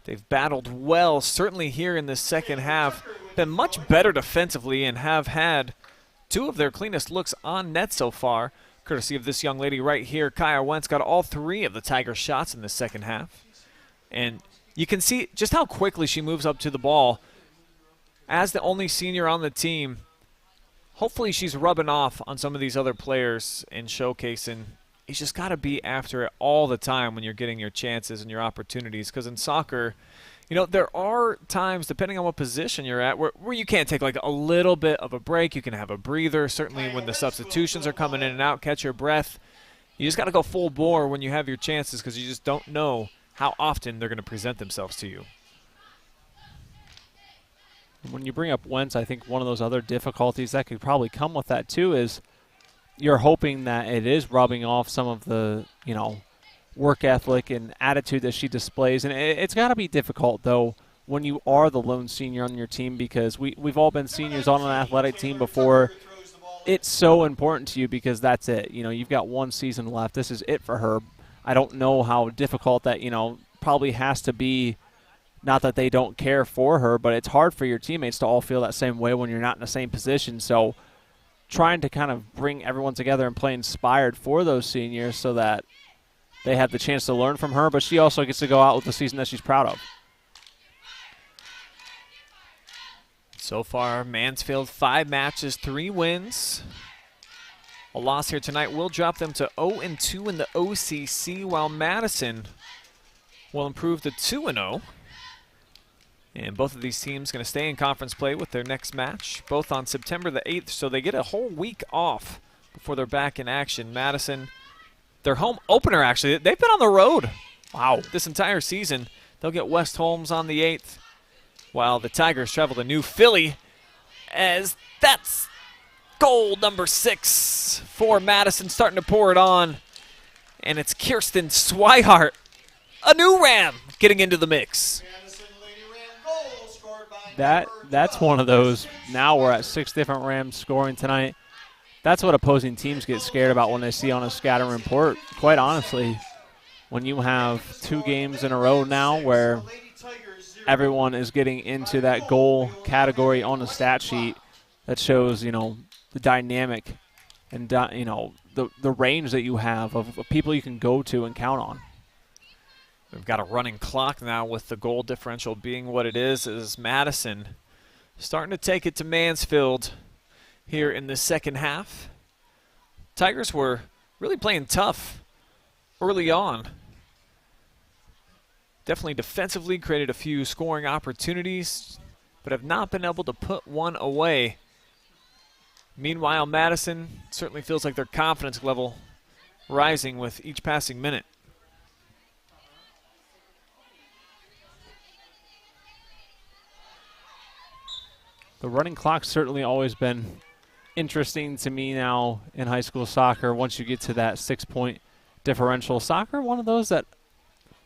[SPEAKER 1] They've battled well, certainly here in this second half. Been much better defensively and have had 2 of their cleanest looks on net so far, courtesy of this young lady right here. Kaya Wentz got all 3 of the Tiger shots in the second half. And you can see just how quickly she moves up to the ball. As the only senior on the team, hopefully she's rubbing off on some of these other players and showcasing. You just got to be after it all the time when you're getting your chances and your opportunities. Because in soccer, there are times, depending on what position you're at, where you can't take like a little bit of a break. You can have a breather. Certainly when the substitutions are coming in and out, catch your breath. You just got to go full bore when you have your chances, because you just don't know how often they're going to present themselves to you.
[SPEAKER 4] When you bring up Wentz, I think one of those other difficulties that could probably come with that too is you're hoping that it is rubbing off some of the, work ethic and attitude that she displays. And it's got to be difficult, though, when you are the lone senior on your team, because we've all been seniors on an athletic team before. it's so important to you because that's it. You know, you've got one season left. This is it for her. I don't know how difficult that, probably has to be. Not that they don't care for her, but it's hard for your teammates to all feel that same way when you're not in the same position. So trying to kind of bring everyone together and play inspired for those seniors so that they have the chance to learn from her, but she also gets to go out with the season that she's proud of.
[SPEAKER 1] So far, Mansfield 5 matches, 3 wins. A loss here tonight will drop them to 0-2 in the OCC, while Madison will improve to 2-0. And both of these teams going to stay in conference play with their next match, both on September the 8th, so they get a whole week off before they're back in action. Madison, their home opener, actually, they've been on the road. Wow, this entire season. They'll get West Holmes on the 8th, while the Tigers travel to New Philly, as that's goal number 6 for Madison, starting to pour it on. And it's Kirsten Swihart, a new Ram, getting into the mix.
[SPEAKER 4] That's one of those. Now we're at 6 different Rams scoring tonight. That's what opposing teams get scared about when they see on a scattering report. Quite honestly, when you have 2 games in a row now where everyone is getting into that goal category on the stat sheet, that shows, the dynamic and, the range that you have of people you can go to and count on.
[SPEAKER 1] We've got a running clock now with the goal differential being what it is Madison starting to take it to Mansfield here in the second half. Tigers were really playing tough early on. Definitely defensively created a few scoring opportunities, but have not been able to put one away. Meanwhile, Madison certainly feels like their confidence level rising with each passing minute.
[SPEAKER 4] The running clock's certainly always been interesting to me now in high school soccer. Once you get to that 6-point differential, soccer, one of those that,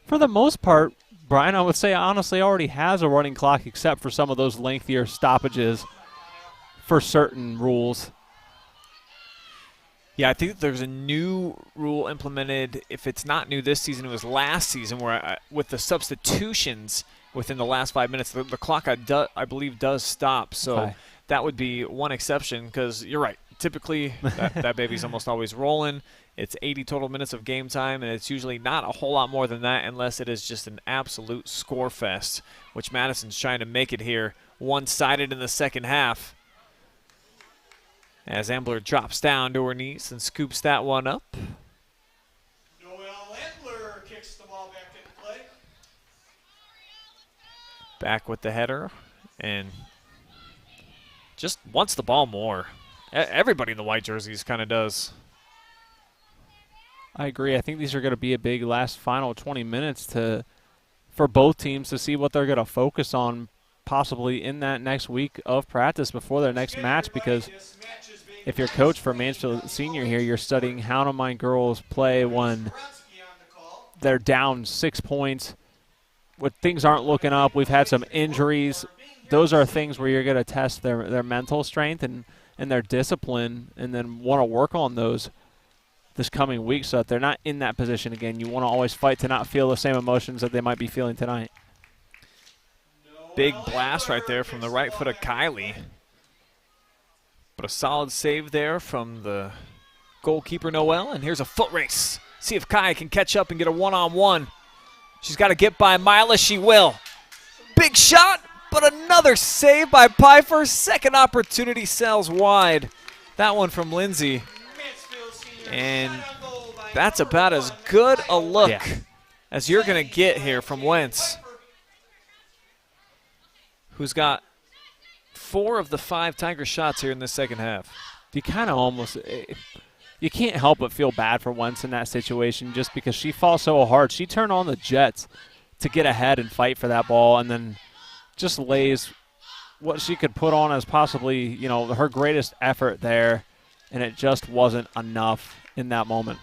[SPEAKER 4] for the most part, Brian, I would say honestly already has a running clock, except for some of those lengthier stoppages for certain rules.
[SPEAKER 1] Yeah, I think there's a new rule implemented. If it's not new this season, it was last season, where with the substitutions within the last 5 minutes, the clock, I believe, does stop. So
[SPEAKER 4] okay.
[SPEAKER 1] That would be one exception, because you're right. Typically, that baby's almost always rolling. It's 80 total minutes of game time, and it's usually not a whole lot more than that unless it is just an absolute score fest, which Madison's trying to make it here one-sided in the second half. As Ambler drops down to her knees and scoops that one up.
[SPEAKER 5] Noelle Ambler kicks the ball back into play.
[SPEAKER 1] Back with the header and just wants the ball more. Everybody in the white jerseys kind of does.
[SPEAKER 4] I agree. I think these are going to be a big final 20 minutes for both teams to see what they're going to focus on possibly in that next week of practice before their next match, because if you're coach for Mansfield Senior here, you're studying how do my girls play when they're down 6 points, when things aren't looking up. We've had some injuries. Those are things where you're going to test their mental strength and their discipline, and then want to work on those this coming week so that they're not in that position again. You want to always fight to not feel the same emotions that they might be feeling tonight.
[SPEAKER 1] Big blast right there from the right foot of Kylie. But a solid save there from the goalkeeper, Noelle. And here's a foot race. See if Kai can catch up and get a one-on-one. She's got to get by Mila. She will. Big shot, but another save by Pfeiffer. Second opportunity sails wide. That one from Lindsay. And that's about as good a look as you're going to get here from Wentz, who's got 4 of the 5 Tiger shots here in the second half.
[SPEAKER 4] You kind of almost – you can't help but feel bad for Wentz in that situation just because she falls so hard. She turned on the jets to get ahead and fight for that ball, and then just lays what she could put on as possibly, her greatest effort there, and it just wasn't enough in that moment.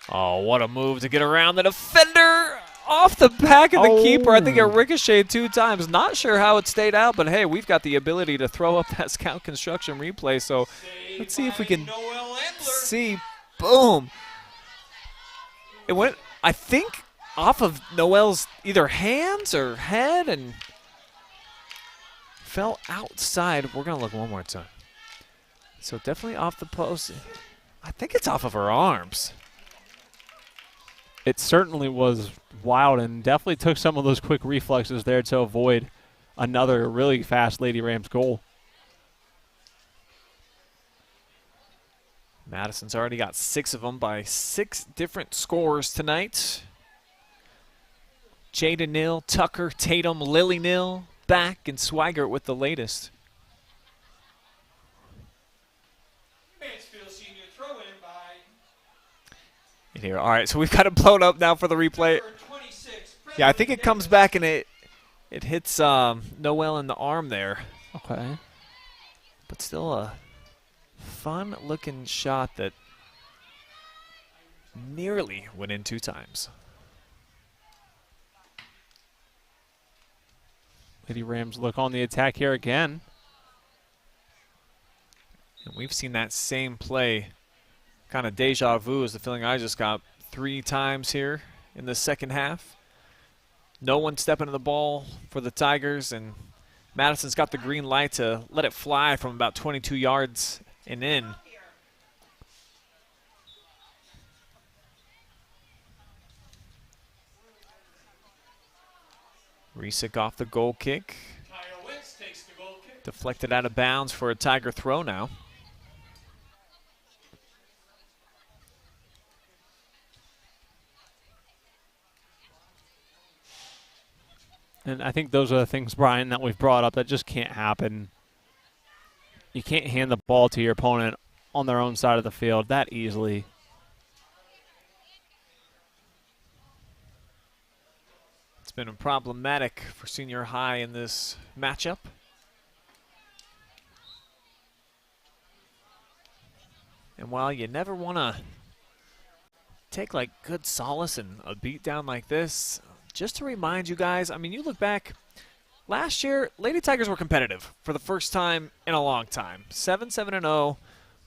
[SPEAKER 1] Oh, what a move to get around the defender. off the back of the keeper. I think it
[SPEAKER 4] Oh.
[SPEAKER 1] ricocheted 2 times. Not sure how it stayed out, but hey, we've got the ability to throw up that Scout Construction replay. So let's see if we can see. Boom. It went, I think, off of Noel's either hands or head and fell outside. We're going to look one more time. So definitely off the post. I think it's off of her arms.
[SPEAKER 4] It certainly was wild and definitely took some of those quick reflexes there to avoid another really fast Lady Rams goal.
[SPEAKER 1] Madison's already got 6 of them by 6 different scores tonight. Jada nil, Tucker, Tatum, Lily nil, Back, and Swigert with the latest.
[SPEAKER 5] Mansfield Senior throw in by
[SPEAKER 1] In here. All right, so we've got it blown up now for the replay.
[SPEAKER 5] number 26.
[SPEAKER 1] Yeah, I think it comes back and it hits Noel in the arm there.
[SPEAKER 4] Okay.
[SPEAKER 1] But still a fun-looking shot that nearly went in 2 times.
[SPEAKER 4] Lady Rams look on the attack here again.
[SPEAKER 1] And we've seen that same play, kind of deja vu is the feeling I just got 3 times here in the second half. No one stepping to the ball for the Tigers, and Madison's got the green light to let it fly from about 22 yards and in. Resick off the goal kick.
[SPEAKER 5] Tyler Wentz takes the goal kick.
[SPEAKER 1] Deflected out of bounds for a Tiger throw now.
[SPEAKER 4] And I think those are the things, Brian, that we've brought up that just can't happen. You can't hand the ball to your opponent on their own side of the field that easily.
[SPEAKER 1] It's been problematic for Senior High in this matchup. And while you never want to take like good solace in a beatdown like this, just to remind you guys, I mean, you look back, last year, Lady Tigers were competitive for the first time in a long time. 7-7-0,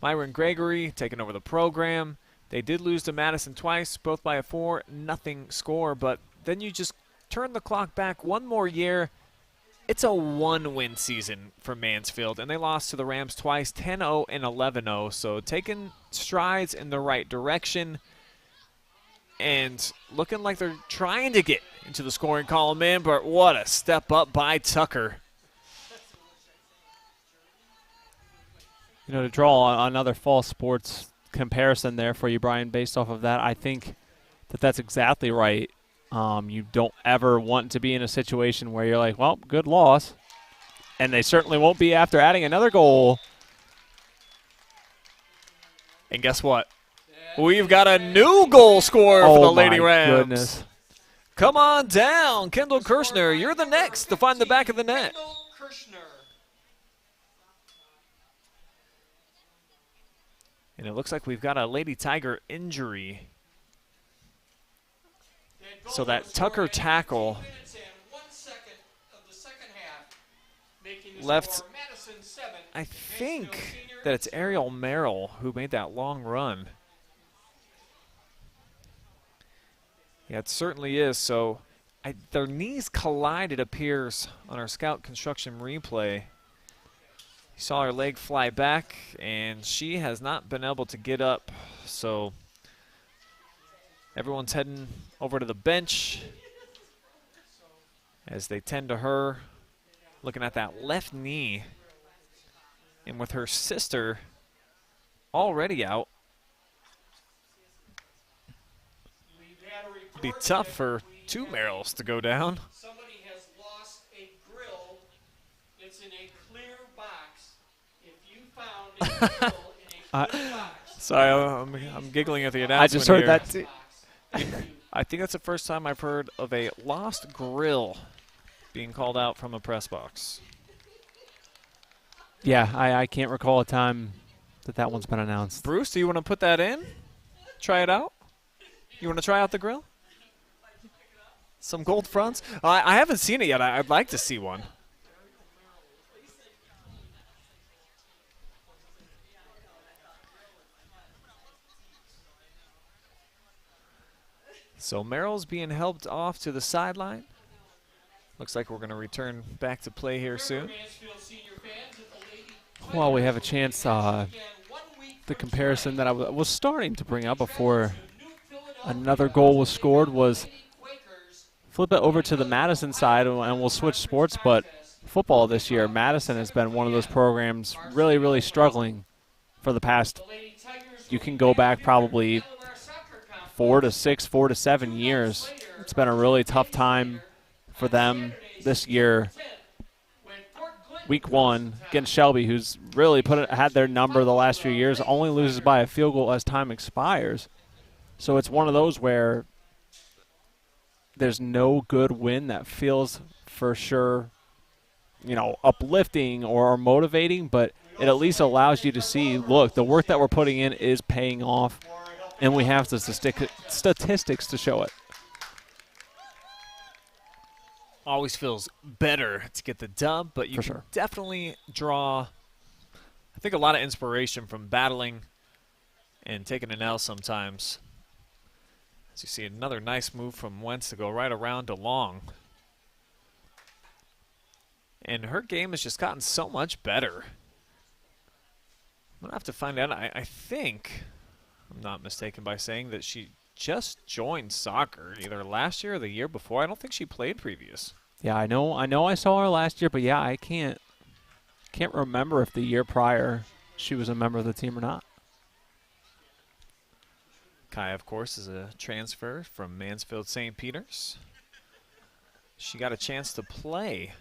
[SPEAKER 1] Myron Gregory taking over the program. They did lose to Madison twice, both by a 4-0 score, but then you just turn the clock back one more year. It's a 1-win season for Mansfield, and they lost to the Rams twice, 10-0 and 11-0, so taking strides in the right direction and looking like they're trying to get into the scoring column in, but what a step up by Tucker.
[SPEAKER 4] You know, to draw another fall sports comparison there for you, Brian, based off of that, I think that that's exactly right. You don't ever want to be in a situation where you're like, well, good loss. And they certainly won't be after adding another goal.
[SPEAKER 1] And guess what? We've got a new goal scorer for the Lady
[SPEAKER 4] my
[SPEAKER 1] Rams.
[SPEAKER 4] Goodness.
[SPEAKER 1] Come on down, Kendall Kirshner. You're the next to find the back of the net.
[SPEAKER 5] Kendall Kirshner.
[SPEAKER 1] And it looks like we've got a Lady Tiger injury. So that Tucker tackle
[SPEAKER 5] 2 minutes and 1 second of the second half, making the
[SPEAKER 1] left,
[SPEAKER 5] score Madison 7.
[SPEAKER 1] I
[SPEAKER 5] Mansfield
[SPEAKER 1] think
[SPEAKER 5] Senior
[SPEAKER 1] that it's Ariel Merrill who made that long run. Yeah, it certainly is. So their knees collide, it appears, on our Scout Construction replay. You saw her leg fly back, and she has not been able to get up. So everyone's heading over to the bench as they tend to her, looking at that left knee. And with her sister already out, it'd be tough for 2 Merrills to go down.
[SPEAKER 5] Somebody has lost a grill. It's in a clear box. If you found a grill in a clear box,
[SPEAKER 1] Sorry, I'm giggling at the announcement
[SPEAKER 4] I just heard
[SPEAKER 1] here.
[SPEAKER 4] that too.
[SPEAKER 1] I think that's the first time I've heard of a lost grill being called out from a press box.
[SPEAKER 4] Yeah, I can't recall a time that one's been announced.
[SPEAKER 1] Bruce, do you want to put that in? Try it out? You want to try out the grill? Some gold fronts? I haven't seen it yet. I'd like to see one. So Merrill's being helped off to the sideline. Looks like we're going to return back to play here soon.
[SPEAKER 4] Well, we have a chance, the comparison that I was starting to bring up before another goal was scored was flip it over to the Madison side, and we'll switch sports, but football this year, Madison has been one of those programs really, really struggling for the past, you can go back probably 4 to 6, 4 to 7 years. It's been a really tough time for them this year. Week 1 against Shelby, who's really had their number the last few years, only loses by a field goal as time expires. So it's one of those where there's no good win that feels for sure, uplifting or motivating, but it at least allows you to see, look, the work that we're putting in is paying off, and we have the statistics to show it.
[SPEAKER 1] Always feels better to get the dub, but you
[SPEAKER 4] For
[SPEAKER 1] can
[SPEAKER 4] sure.
[SPEAKER 1] definitely draw, I think, a lot of inspiration from battling and taking an L sometimes. As you see, another nice move from Wentz to go right around to Long. And her game has just gotten so much better. I'm going to have to find out. I think, I'm not mistaken by saying that she just joined soccer either last year or the year before. I don't think she played previous.
[SPEAKER 4] Yeah, I know I saw her last year, but yeah, I can't remember if the year prior she was a member of the team or not.
[SPEAKER 1] Kai, of course, is a transfer from Mansfield St. Peter's. She got a chance to play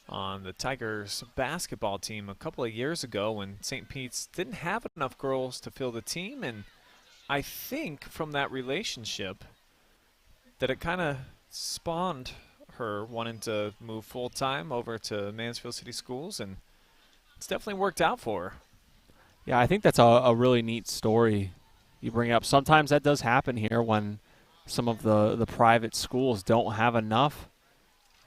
[SPEAKER 1] on the Tigers basketball team a couple of years ago when St. Pete's didn't have enough girls to fill the team, and I think from that relationship that it kind of spawned her wanting to move full-time over to Mansfield City Schools, and it's definitely worked out for her.
[SPEAKER 4] Yeah, I think that's a really neat story you bring up. Sometimes that does happen here when some of the private schools don't have enough.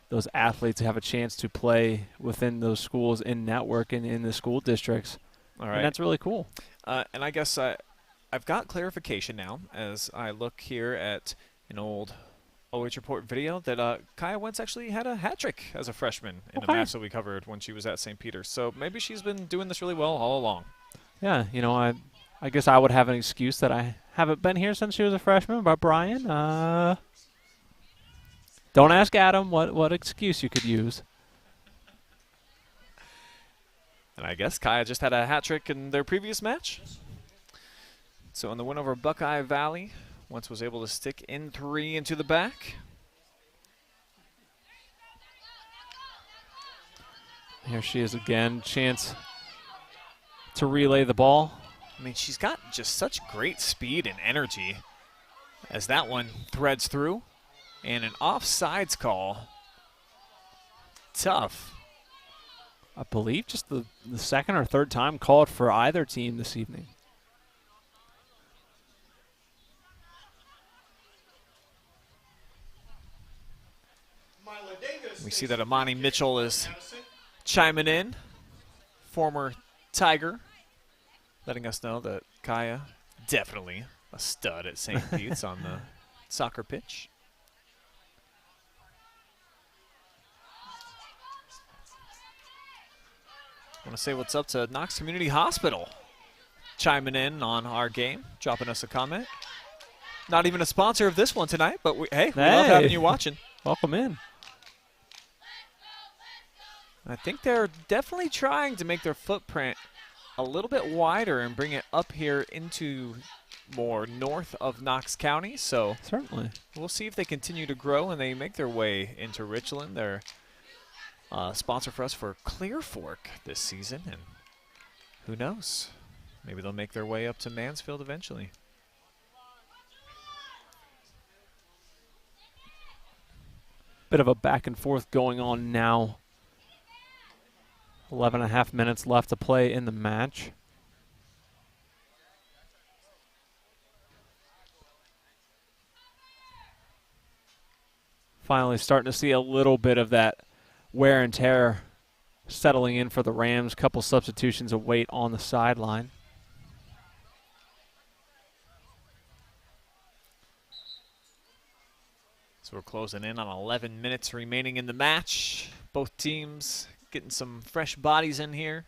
[SPEAKER 4] Those athletes have a chance to play within those schools in network and in the school districts.
[SPEAKER 1] All right.
[SPEAKER 4] And that's really cool.
[SPEAKER 1] And I guess I've got clarification now as I look here at an old OH Report video that Kaya Wentz actually had a hat trick as a freshman in a match that we covered when she was at St. Peter's. So maybe she's been doing this really well all along.
[SPEAKER 4] Yeah, I guess I would have an excuse that I haven't been here since she was a freshman, but Brian, don't ask Adam what excuse you could use.
[SPEAKER 1] And I guess Kaya just had a hat trick in their previous match. So in the win over Buckeye Valley, Wentz was able to stick in 3 into the back.
[SPEAKER 4] Here she is again, chance to relay the ball.
[SPEAKER 1] I mean, she's got just such great speed and energy as that one threads through. And an offsides call. Tough.
[SPEAKER 4] I believe just the second or third time called for either team this evening.
[SPEAKER 1] We see that Amani Mitchell is chiming in, former Tiger, letting us know that Kaya, definitely a stud at St. Pete's on the soccer pitch. I want to say what's up to Knox Community Hospital, chiming in on our game, dropping us a comment. Not even a sponsor of this one tonight, but we love having you watching.
[SPEAKER 4] Welcome in.
[SPEAKER 1] I think they're definitely trying to make their footprint a little bit wider and bring it up here into more north of Knox County. So
[SPEAKER 4] certainly,
[SPEAKER 1] we'll see if they continue to grow and they make their way into Richland. They're sponsor for us for Clear Fork this season, and who knows? Maybe they'll make their way up to Mansfield eventually.
[SPEAKER 4] Bit of a back and forth going on now. 11.5 minutes left to play in the match. Finally starting to see a little bit of that wear and tear settling in for the Rams. Couple substitutions of weight on the sideline.
[SPEAKER 1] So we're closing in on 11 minutes remaining in the match. Both teams getting some fresh bodies in here.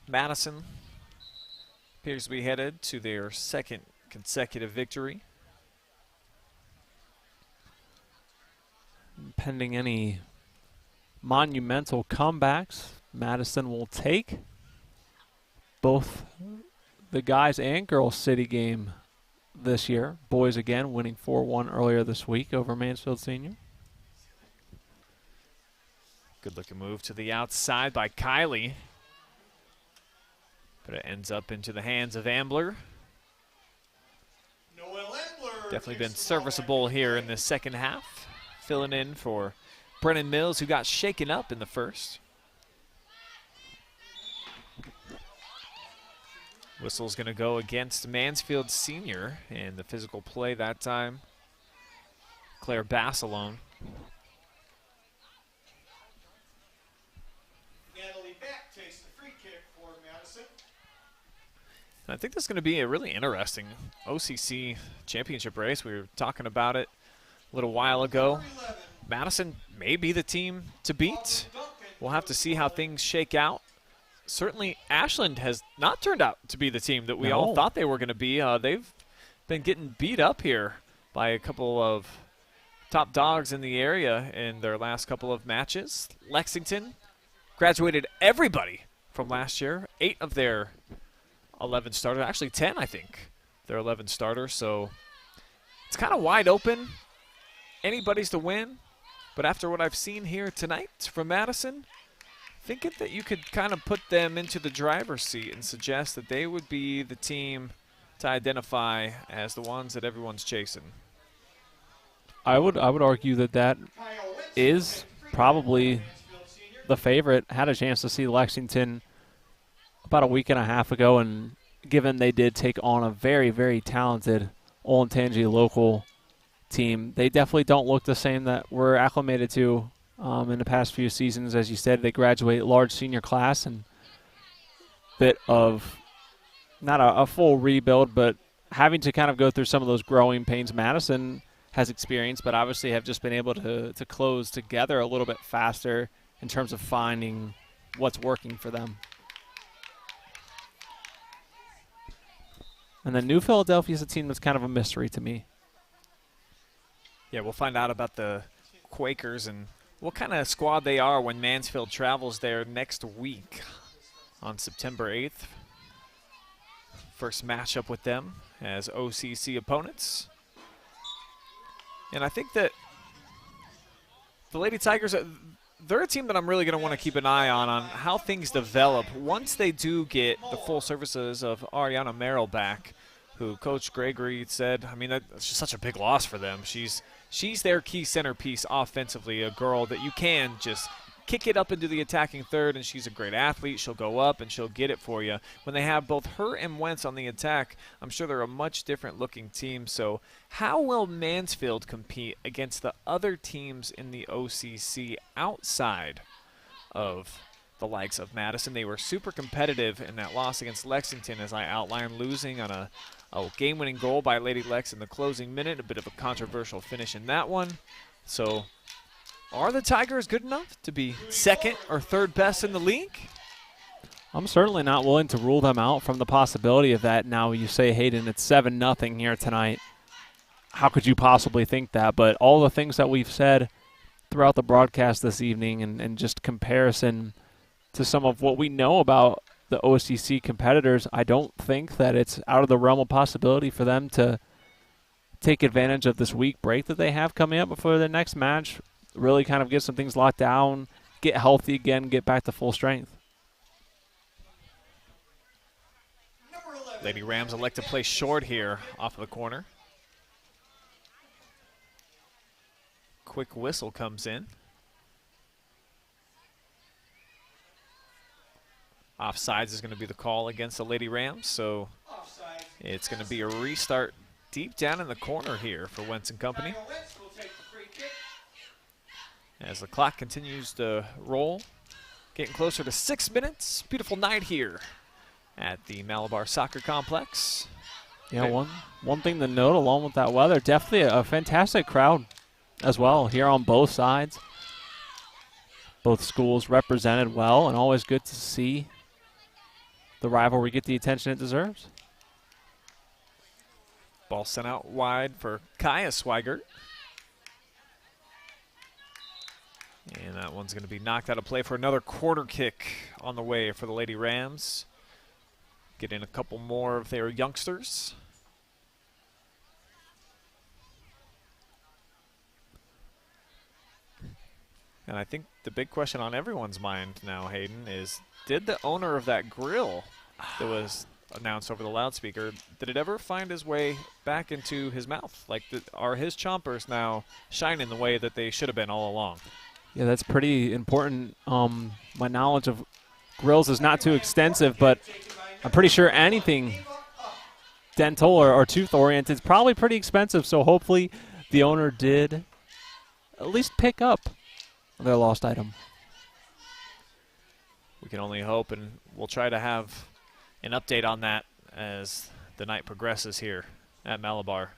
[SPEAKER 1] Madison appears to be headed to their second consecutive victory.
[SPEAKER 4] Pending any monumental comebacks, Madison will take both the guys and girls city game this year. Boys again winning 4-1 earlier this week over Mansfield Senior.
[SPEAKER 1] Good looking move to the outside by Kylie. But it ends up into the hands of Ambler. Definitely been serviceable here in the second half. Filling in for Brennan Mills, who got shaken up in the first. Whistle's going to go against Mansfield Senior in the physical play that time. Claire Bassalone.
[SPEAKER 5] Natalie Beck takes the free kick for Madison.
[SPEAKER 1] And I think this is going to be a really interesting OCC championship race. We were talking about it a little while ago. Madison may be the team to beat. We'll have to see how things shake out. Certainly, Ashland has not turned out to be the team that we all thought they were going to be. They've been getting beat up here by a couple of top dogs in the area in their last couple of matches. Lexington graduated everybody from last year. 8 of their 11 starters, actually 10, I think, their 11 starters. So it's kind of wide open. Anybody's to win. But after what I've seen here tonight from Madison, thinking that you could kind of put them into the driver's seat and suggest that they would be the team to identify as the ones that everyone's chasing.
[SPEAKER 4] I would argue that that is probably the favorite. Had a chance to see Lexington about a week and a half ago, and given they did take on a very, very talented Olentangy local team, they definitely don't look the same that we're acclimated to in the past few seasons. As you said, they graduate large senior class and bit of not a full rebuild, but having to kind of go through some of those growing pains Madison has experienced, but obviously have just been able to close together a little bit faster in terms of finding what's working for them. And then New Philadelphia is a team that's kind of a mystery to me.
[SPEAKER 1] Yeah, we'll find out about the Quakers and what kind of squad they are when Mansfield travels there next week on September 8th. First matchup with them as OCC opponents. And I think that the Lady Tigers, they're a team that I'm really going to want to keep an eye on how things develop once they do get the full services of Ariana Merrill back, who Coach Gregory said, I mean, that's just such a big loss for them. She's their key centerpiece offensively, a girl that you can just kick it up into the attacking third, and she's a great athlete. She'll go up, and she'll get it for you. When they have both her and Wentz on the attack, I'm sure they're a much different-looking team. So how will Mansfield compete against the other teams in the OCC outside of the likes of Madison? They were super competitive in that loss against Lexington, as I outlined, losing on a game-winning goal by Lady Lex in the closing minute. A bit of a controversial finish in that one. So are the Tigers good enough to be second or third best in the league?
[SPEAKER 4] I'm certainly not willing to rule them out from the possibility of that. Now you say, Hayden, it's 7-0 here tonight. How could you possibly think that? But all the things that we've said throughout the broadcast this evening and just comparison to some of what we know about the OCC competitors, I don't think that it's out of the realm of possibility for them to take advantage of this week break that they have coming up before their next match, really kind of get some things locked down, get healthy again, get back to full strength.
[SPEAKER 1] Lady Rams elect to play short here off of the corner. Quick whistle comes in. Offsides is going to be the call against the Lady Rams, so It's going to be a restart deep down in the corner here for Wentz and company. As the clock continues to roll, getting closer to 6 minutes. Beautiful night here at the Malabar Soccer Complex.
[SPEAKER 4] Yeah, one thing to note along with that weather, definitely a fantastic crowd as well here on both sides. Both schools represented well, and always good to see the rivalry get the attention it deserves.
[SPEAKER 1] Ball sent out wide for Kaya Swigert. And that one's going to be knocked out of play for another quarter kick on the way for the Lady Rams. Getting a couple more of their youngsters. And I think the big question on everyone's mind now, Hayden, is did the owner of that grill that was announced over the loudspeaker, did it ever find his way back into his mouth? Like, are his chompers now shining the way that they should have been all along?
[SPEAKER 4] Yeah, that's pretty important. My knowledge of grills is not too extensive, but I'm pretty sure anything dental or tooth-oriented is probably pretty expensive, so hopefully the owner did at least pick up their lost item.
[SPEAKER 1] We can only hope, and we'll try to have an update on that as the night progresses here at Malabar.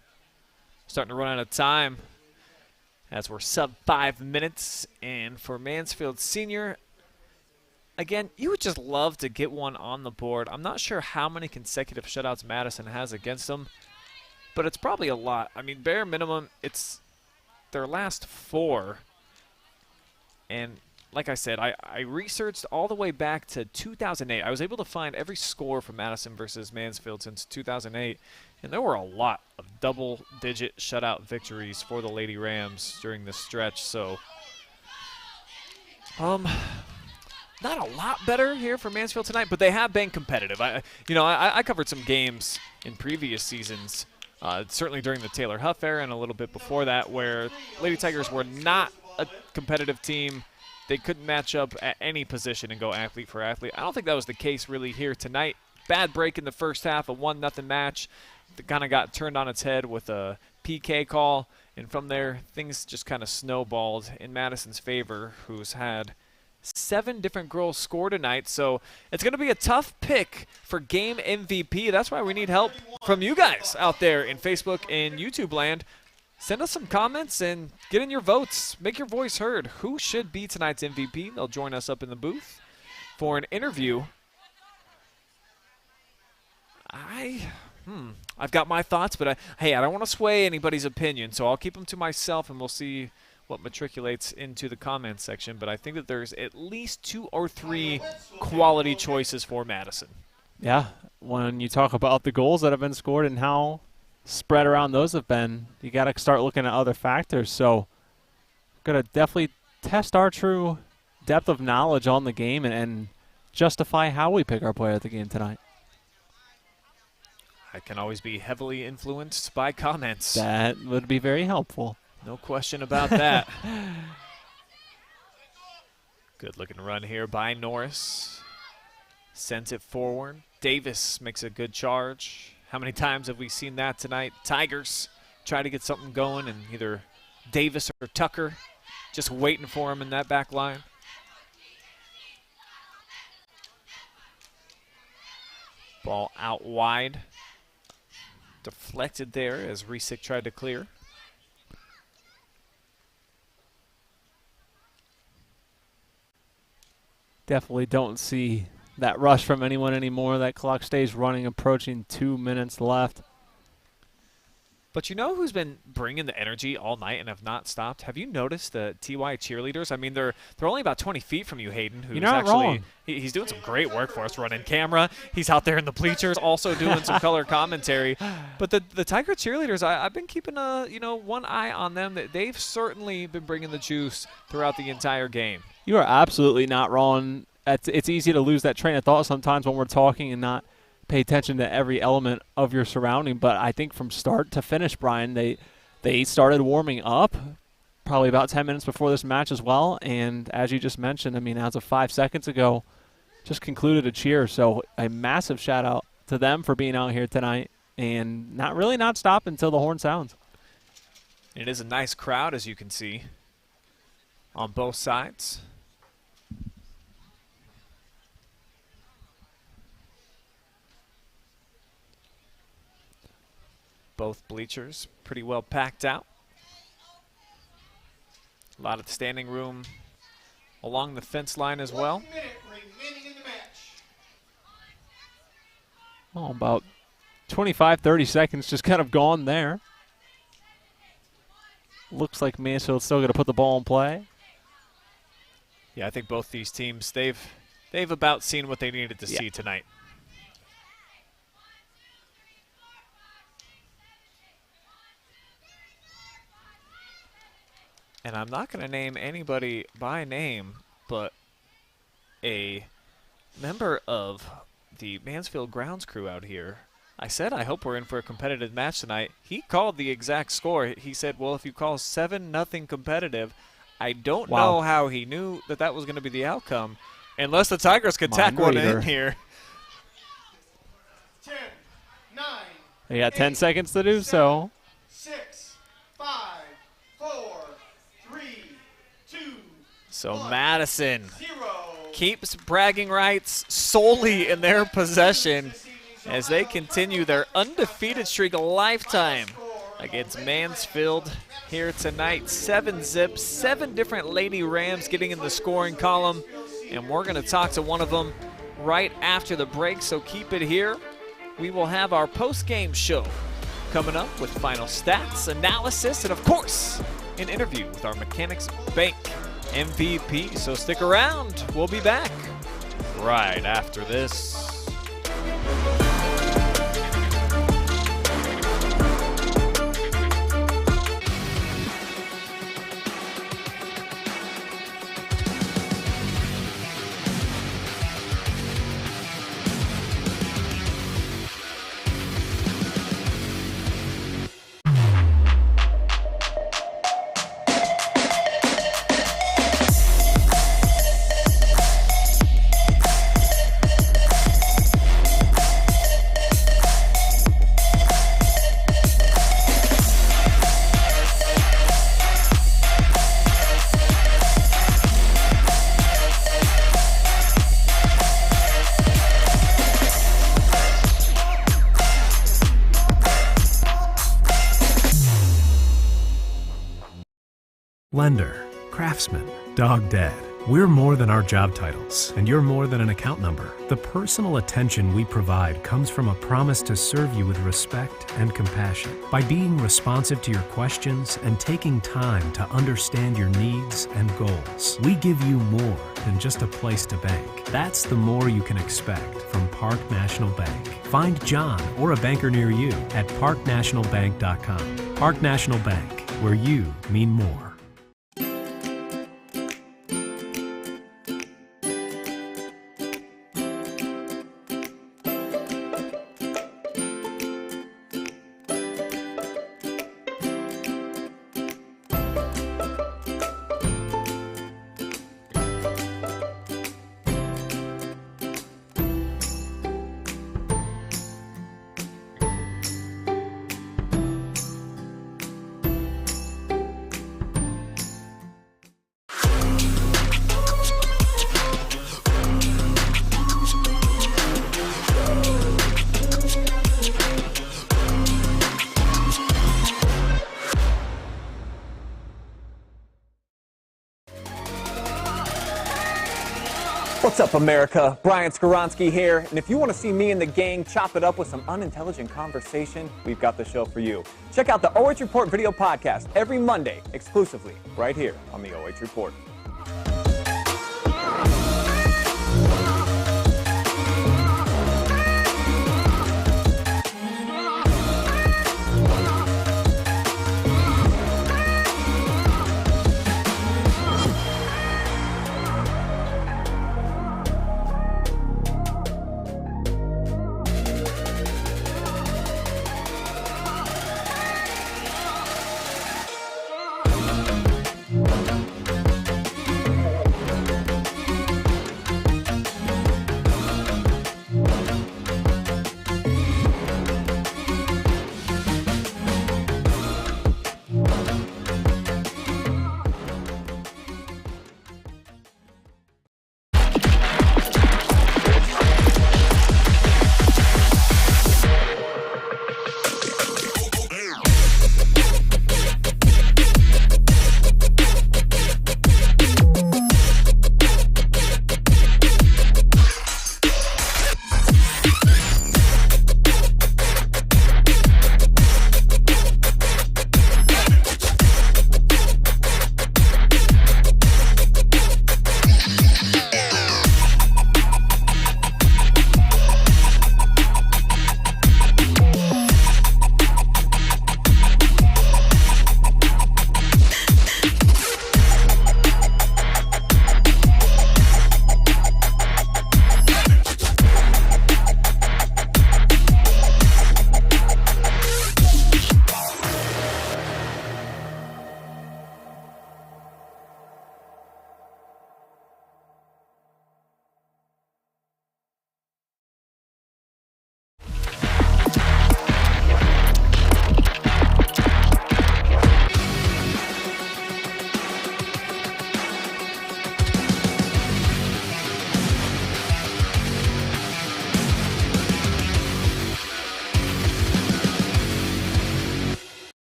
[SPEAKER 1] Starting to run out of time as we're sub 5 minutes. And for Mansfield Senior, again, you would just love to get one on the board. I'm not sure how many consecutive shutouts Madison has against them, but it's probably a lot. I mean, bare minimum, it's their last 4. And like I said, I researched all the way back to 2008. I was able to find every score for Madison versus Mansfield since 2008, and there were a lot of double-digit shutout victories for the Lady Rams during this stretch. So, not a lot better here for Mansfield tonight, but they have been competitive. I covered some games in previous seasons, certainly during the Taylor Huff era and a little bit before that, where Lady Tigers were not a competitive team. They couldn't match up at any position and go athlete for athlete. I don't think that was the case really here tonight. Bad break in the first half, a 1-0 match that kind of got turned on its head with a PK call. And from there, things just kind of snowballed in Madison's favor, who's had 7 different goals scored tonight. So it's going to be a tough pick for game MVP. That's why we need help from you guys out there in Facebook and YouTube land. Send us some comments and get in your votes. Make your voice heard. Who should be tonight's MVP? They'll join us up in the booth for an interview. I've got my thoughts, but I don't want to sway anybody's opinion, so I'll keep them to myself, and we'll see what matriculates into the comments section. But I think that there's at least 2 or 3 quality choices for Madison.
[SPEAKER 4] Yeah, when you talk about the goals that have been scored and how spread around those have been, you got to start looking at other factors. So going to definitely test our true depth of knowledge on the game and justify how we pick our player of the game tonight.
[SPEAKER 1] I can always be heavily influenced by comments.
[SPEAKER 4] That would be very helpful.
[SPEAKER 1] No question about that. Good looking run here by Norris. Sends it forward. Davis makes a good charge. How many times have we seen that tonight? Tigers try to get something going, and either Davis or Tucker just waiting for him in that back line. Ball out wide. Deflected there as Resick tried to clear.
[SPEAKER 4] Definitely don't see that rush from anyone anymore. That clock stays running, approaching 2 minutes left.
[SPEAKER 1] But you know who's been bringing the energy all night and have not stopped? Have you noticed the TY cheerleaders? I mean, they're only about 20 feet from you, Hayden. Who's
[SPEAKER 4] You're not wrong.
[SPEAKER 1] He's doing some great work for us, running camera. He's out there in the bleachers, also doing some color commentary. But the Tiger cheerleaders, I've been keeping one eye on them. They've certainly been bringing the juice throughout the entire game.
[SPEAKER 4] You are absolutely not wrong. It's easy to lose that train of thought sometimes when we're talking and not pay attention to every element of your surrounding. But I think from start to finish, Brian, they started warming up probably about 10 minutes before this match as well. And as you just mentioned, I mean, as of 5 seconds ago, just concluded a cheer. So a massive shout out to them for being out here tonight and not stop until the horn sounds.
[SPEAKER 1] It is a nice crowd, as you can see, on both sides. Both bleachers pretty well packed out. A lot of standing room along the fence line as well.
[SPEAKER 5] 1 minute remaining in the match.
[SPEAKER 4] Oh, about 25, 30 seconds just kind of gone there. Looks like Mansfield's still going to put the ball in play.
[SPEAKER 1] Yeah, I think both these teams, they've about seen what they needed to see tonight. And I'm not going to name anybody by name, but a member of the Mansfield grounds crew out here, I said, I hope we're in for a competitive match tonight. He called the exact score. He said, well, if you call 7-0 competitive, I don't know how he knew that that was going to be the outcome, unless the Tigers could tack one in here.
[SPEAKER 5] 10, 9.
[SPEAKER 4] They got 10 seconds to do so.
[SPEAKER 5] 6, 5, 4, 3, 2.
[SPEAKER 1] So Madison
[SPEAKER 5] 0.
[SPEAKER 1] keeps bragging rights solely in their possession as they continue their undefeated streak a lifetime against Mansfield here tonight. 7 zips, 7 different Lady Rams getting in the scoring column, and we're going to talk to one of them right after the break, so keep it here. We will have our post-game show coming up with final stats, analysis, and of course, an interview with our Mechanics Bank MVP. So stick around. We'll be back right after this.
[SPEAKER 2] Lender, craftsman, dog dead. We're more than our job titles, and you're more than an account number. The personal attention we provide comes from a promise to serve you with respect and compassion. By being responsive to your questions and taking time to understand your needs and goals, we give you more than just a place to bank. That's the more you can expect from Park National Bank. Find John or a banker near you at parknationalbank.com. Park National Bank, where you mean more.
[SPEAKER 3] What's up, America? Brian Skowronski here, and if you want to see me and the gang chop it up with some unintelligent conversation, we've got the show for you. Check out the OH Report video podcast every Monday, exclusively, right here on the OH Report.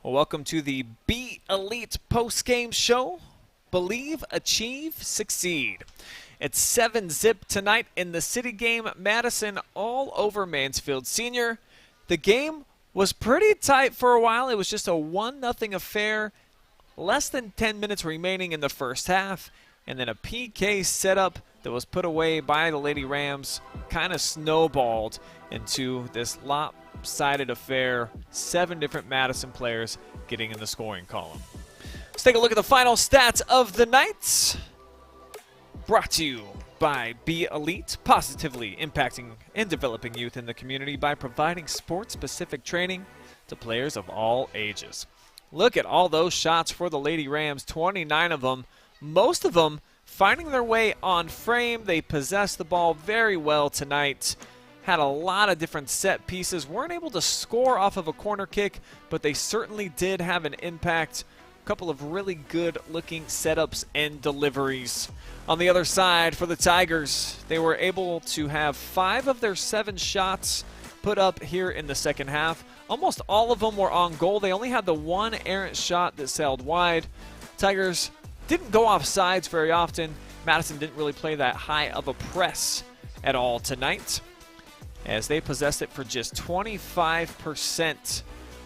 [SPEAKER 1] Well, welcome to the Be Elite post-game show. Believe, achieve, succeed. It's 7-zip tonight in the city game. Madison all over Mansfield Senior. The game was pretty tight for a while. It was just a 1-0 affair. Less than 10 minutes remaining in the first half. And then a PK setup that was put away by the Lady Rams kind of snowballed into this lopsided affair. 7 different Madison players getting in the scoring column. Let's take a look at the final stats of the night. Brought to you by Be Elite, positively impacting and developing youth in the community by providing sports-specific training to players of all ages. Look at all those shots for the Lady Rams, 29 of them, most of them finding their way on frame. They possessed the ball very well tonight. Had a lot of different set pieces. Weren't able to score off of a corner kick, but they certainly did have an impact. A couple of really good-looking setups and deliveries. On the other side, for the Tigers, they were able to have 5 of their 7 shots put up here in the second half. Almost all of them were on goal. They only had the one errant shot that sailed wide. Tigers didn't go off sides very often. Madison didn't really play that high of a press at all tonight, as they possessed it for just 25%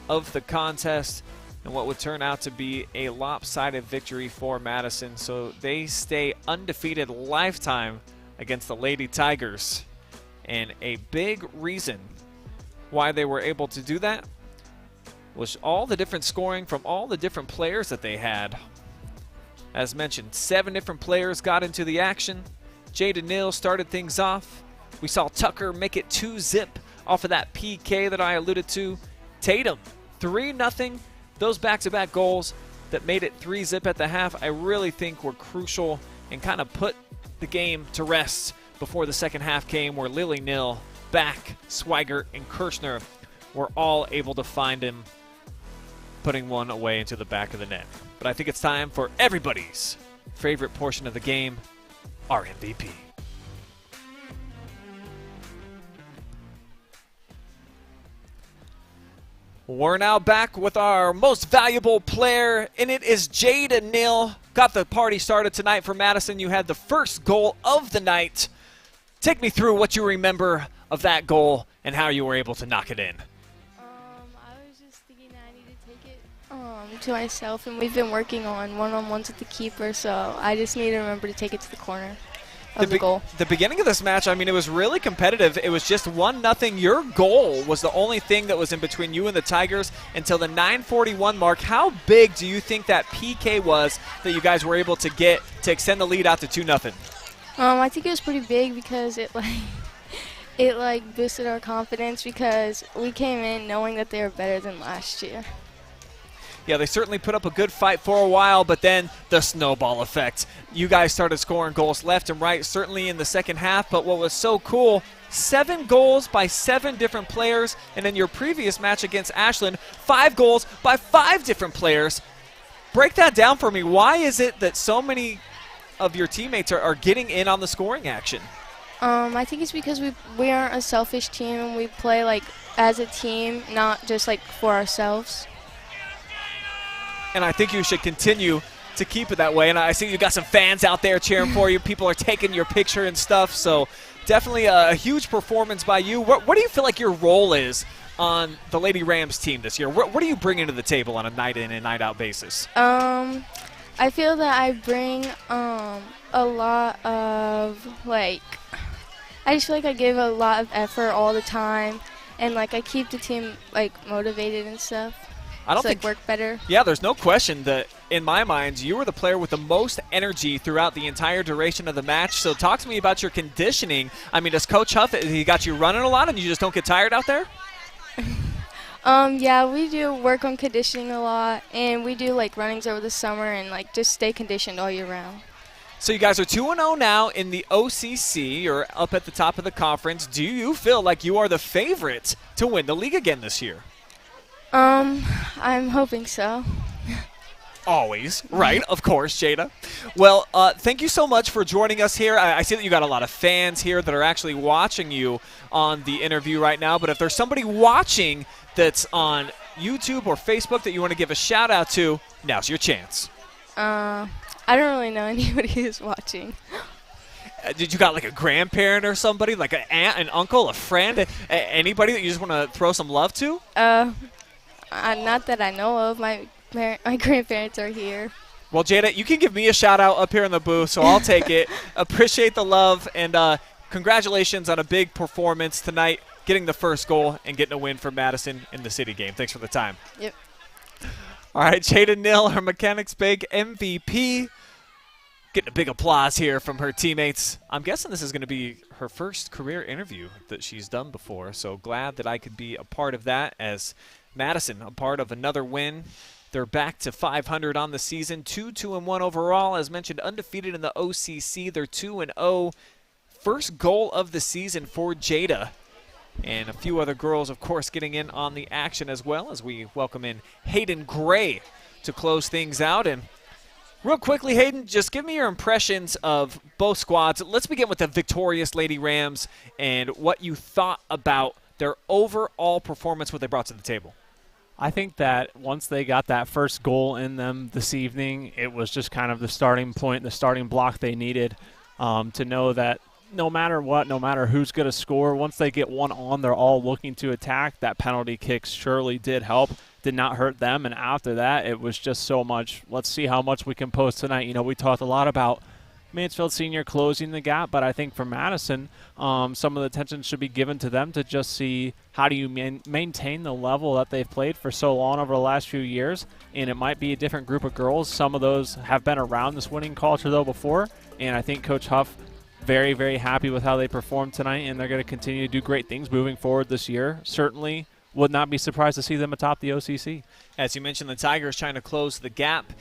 [SPEAKER 1] of the contest, and what would turn out to be a lopsided victory for Madison. So they stay undefeated lifetime against the Lady Tigers. And a big reason why they were able to do that was all the different scoring from all the different players that they had. As mentioned, 7 different players got into the action. Jada Neal started things off. We saw Tucker make it 2-zip off of that PK that I alluded to. Tatum, 3-0. Those back-to-back goals that made it 3-zip at the half, I really think were crucial and kind of put the game to rest before the second half came, where Lily Nil, Back, Swigert, and Kirshner were all able to find him, putting one away into the back of the net. But I think it's time for everybody's favorite portion of the game, our MVP. We're now back with our most valuable player, and it is Jada Neal. Got the party started tonight for Madison. You had the first goal of the night. Take me through what you remember of that goal and how you were able to knock it in.
[SPEAKER 6] I was just thinking that I need to take it to myself, and we've been working on one-on-ones with the keeper, so I just need to remember to take it to the corner of the goal.
[SPEAKER 1] The beginning of this match, I mean, it was really competitive. It was just 1-0. Your goal was the only thing that was in between you and the Tigers until the 9:41 mark. How big do you think that PK was that you guys were able to get to extend the lead out to 2-0?
[SPEAKER 6] I think it was pretty big because it boosted our confidence, because we came in knowing that they were better than last year.
[SPEAKER 1] Yeah, they certainly put up a good fight for a while, but then the snowball effect. You guys started scoring goals left and right, certainly in the second half, but what was so cool, 7 goals by 7 different players, and in your previous match against Ashland, 5 goals by 5 different players. Break that down for me. Why is it that so many of your teammates are getting in on the scoring action?
[SPEAKER 6] I think it's because we aren't a selfish team, and we play as a team, not just for ourselves.
[SPEAKER 1] And I think you should continue to keep it that way. And I see you got some fans out there cheering for you. People are taking your picture and stuff. So definitely a huge performance by you. What do you feel like your role is on the Lady Rams team this year? What do you bring into the table on a night in and night out basis?
[SPEAKER 6] I feel that I bring a lot of I just feel like I give a lot of effort all the time, and I keep the team motivated and stuff.
[SPEAKER 1] I don't think
[SPEAKER 6] work better.
[SPEAKER 1] Yeah, there's no question that in my mind you were the player with the most energy throughout the entire duration of the match. So talk to me about your conditioning. I mean, does Coach Huff, he got you running a lot and you just don't get tired out there?
[SPEAKER 6] Yeah, we do work on conditioning a lot, and we do runnings over the summer, and just stay conditioned all year round.
[SPEAKER 1] So you guys are 2-0 now in the OCC. You're up at the top of the conference. Do you feel like you are the favorite to win the league again this year?
[SPEAKER 6] I'm hoping so.
[SPEAKER 1] Always, right? Of course, Jada. Well, thank you so much for joining us here. I see that you got a lot of fans here that are actually watching you on the interview right now, but if there's somebody watching that's on YouTube or Facebook that you want to give a shout out to, now's your chance.
[SPEAKER 6] I don't really know anybody who's watching.
[SPEAKER 1] Did you got like a grandparent or somebody, like an aunt, an uncle, a friend, anybody that you just want to throw some love to?
[SPEAKER 6] Not that I know of. My grandparents are here.
[SPEAKER 1] Well, Jada, you can give me a shout out up here in the booth, so I'll take it. Appreciate the love, and congratulations on a big performance tonight, getting the first goal and getting a win for Madison in the city game. Thanks for the time.
[SPEAKER 6] Yep.
[SPEAKER 1] All right, Jada Nill, our Mechanics Bank MVP. Getting a big applause here from her teammates. I'm guessing this is going to be her first career interview that she's done before, so glad that I could be a part of that as Madison, a part of another win. They're back to 500 on the season, 2-2-1 overall. As mentioned, undefeated in the OCC. They're 2-0. First goal of the season for Jada. And a few other girls, of course, getting in on the action as well as we welcome in Hayden Gray to close things out. And real quickly, Hayden, just give me your impressions of both squads. Let's begin with the victorious Lady Rams and what you thought about their overall performance, what they brought to the table.
[SPEAKER 4] I think that once they got that first goal in them this evening, it was just kind of the starting point, the starting block they needed to know that no matter what, no matter who's going to score, once they get one on, they're all looking to attack. That penalty kick surely did help, did not hurt them. And after that, it was just so much, let's see how much we can post tonight. You know, we talked a lot about Mansfield Senior closing the gap, but I think for Madison, some of the attention should be given to them to just see how do you maintain the level that they've played for so long over the last few years. And it might be a different group of girls. Some of those have been around this winning culture, though, before. And I think Coach Huff, very, very happy with how they performed tonight, and they're going to continue to do great things moving forward this year. Certainly would not be surprised to see them atop the OCC.
[SPEAKER 1] As you mentioned, the Tigers trying to close the gap.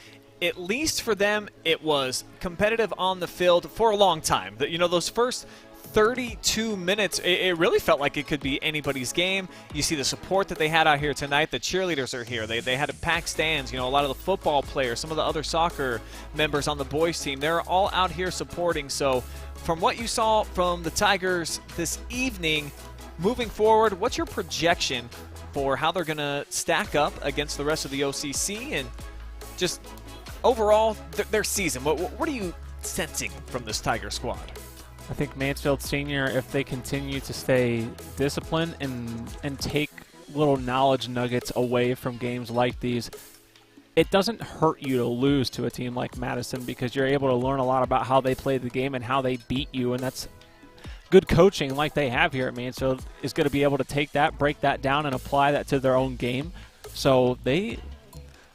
[SPEAKER 1] At least for them, it was competitive on the field for a long time. You know, those first 32 minutes, it really felt like it could be anybody's game. You see the support that they had out here tonight. The cheerleaders are here. They had packed stands. You know, a lot of the football players, some of the other soccer members on the boys team, they're all out here supporting. So from what you saw from the Tigers this evening, moving forward, what's your projection for how they're going to stack up against the rest of the OCC and just overall their season? What are you sensing from this Tiger squad?
[SPEAKER 4] I think Mansfield Senior, if they continue to stay disciplined and take little knowledge nuggets away from games like these, it doesn't hurt you to lose to a team like Madison because you're able to learn a lot about how they play the game and how they beat you, and that's good coaching like they have here at Mansfield is going to be able to take that, break that down, and apply that to their own game. So I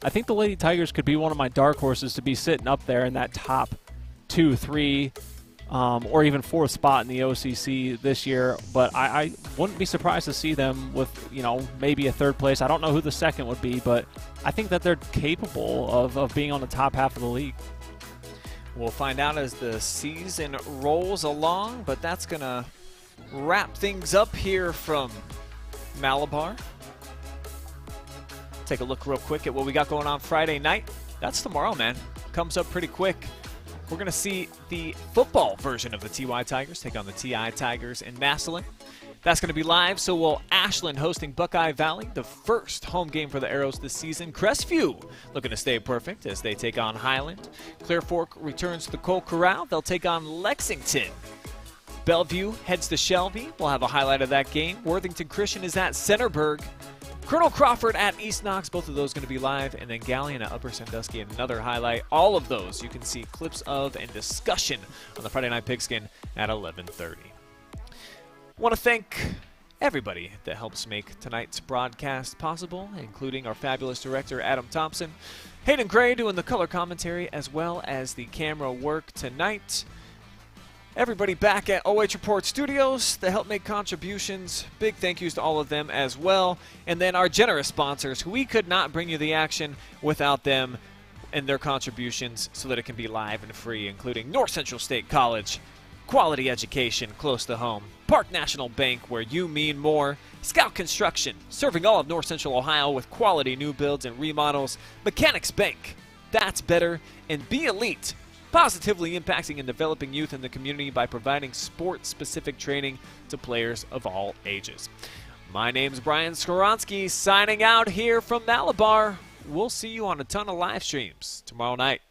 [SPEAKER 4] think the Lady Tigers could be one of my dark horses to be sitting up there in that top 2, 3, or even 4th spot in the OCC this year. But I wouldn't be surprised to see them with, you know, maybe a 3rd place. I don't know who the 2nd would be, but I think that they're capable of being on the top half of the league.
[SPEAKER 1] We'll find out as the season rolls along, but that's going to wrap things up here from Malabar. Take a look real quick at what we got going on Friday night. That's tomorrow, man. Comes up pretty quick. We're going to see the football version of the TY Tigers take on the TI Tigers in Massillon. That's going to be live, so will Ashland hosting Buckeye Valley, the first home game for the Arrows this season. Crestview looking to stay perfect as they take on Highland. Clear Fork returns to the Cole Corral. They'll take on Lexington. Bellevue heads to Shelby. We'll have a highlight of that game. Worthington Christian is at Centerburg. Colonel Crawford at East Knox, both of those going to be live, and then Galleon at Upper Sandusky, another highlight. All of those you can see clips of and discussion on the Friday Night Pigskin at 11:30. Want to thank everybody that helps make tonight's broadcast possible, including our fabulous director, Adam Thompson, Hayden Gray doing the color commentary, as well as the camera work tonight. Everybody back at OH Report Studios that help make contributions. Big thank yous to all of them as well. And then our generous sponsors, who we could not bring you the action without them and their contributions so that it can be live and free, including North Central State College, quality education close to home, Park National Bank, where you mean more, Scout Construction, serving all of North Central Ohio with quality new builds and remodels, Mechanics Bank, that's better, and Be Elite, positively impacting and developing youth in the community by providing sport-specific training to players of all ages. My name's Brian Skowronski, signing out here from Malabar. We'll see you on a ton of live streams tomorrow night.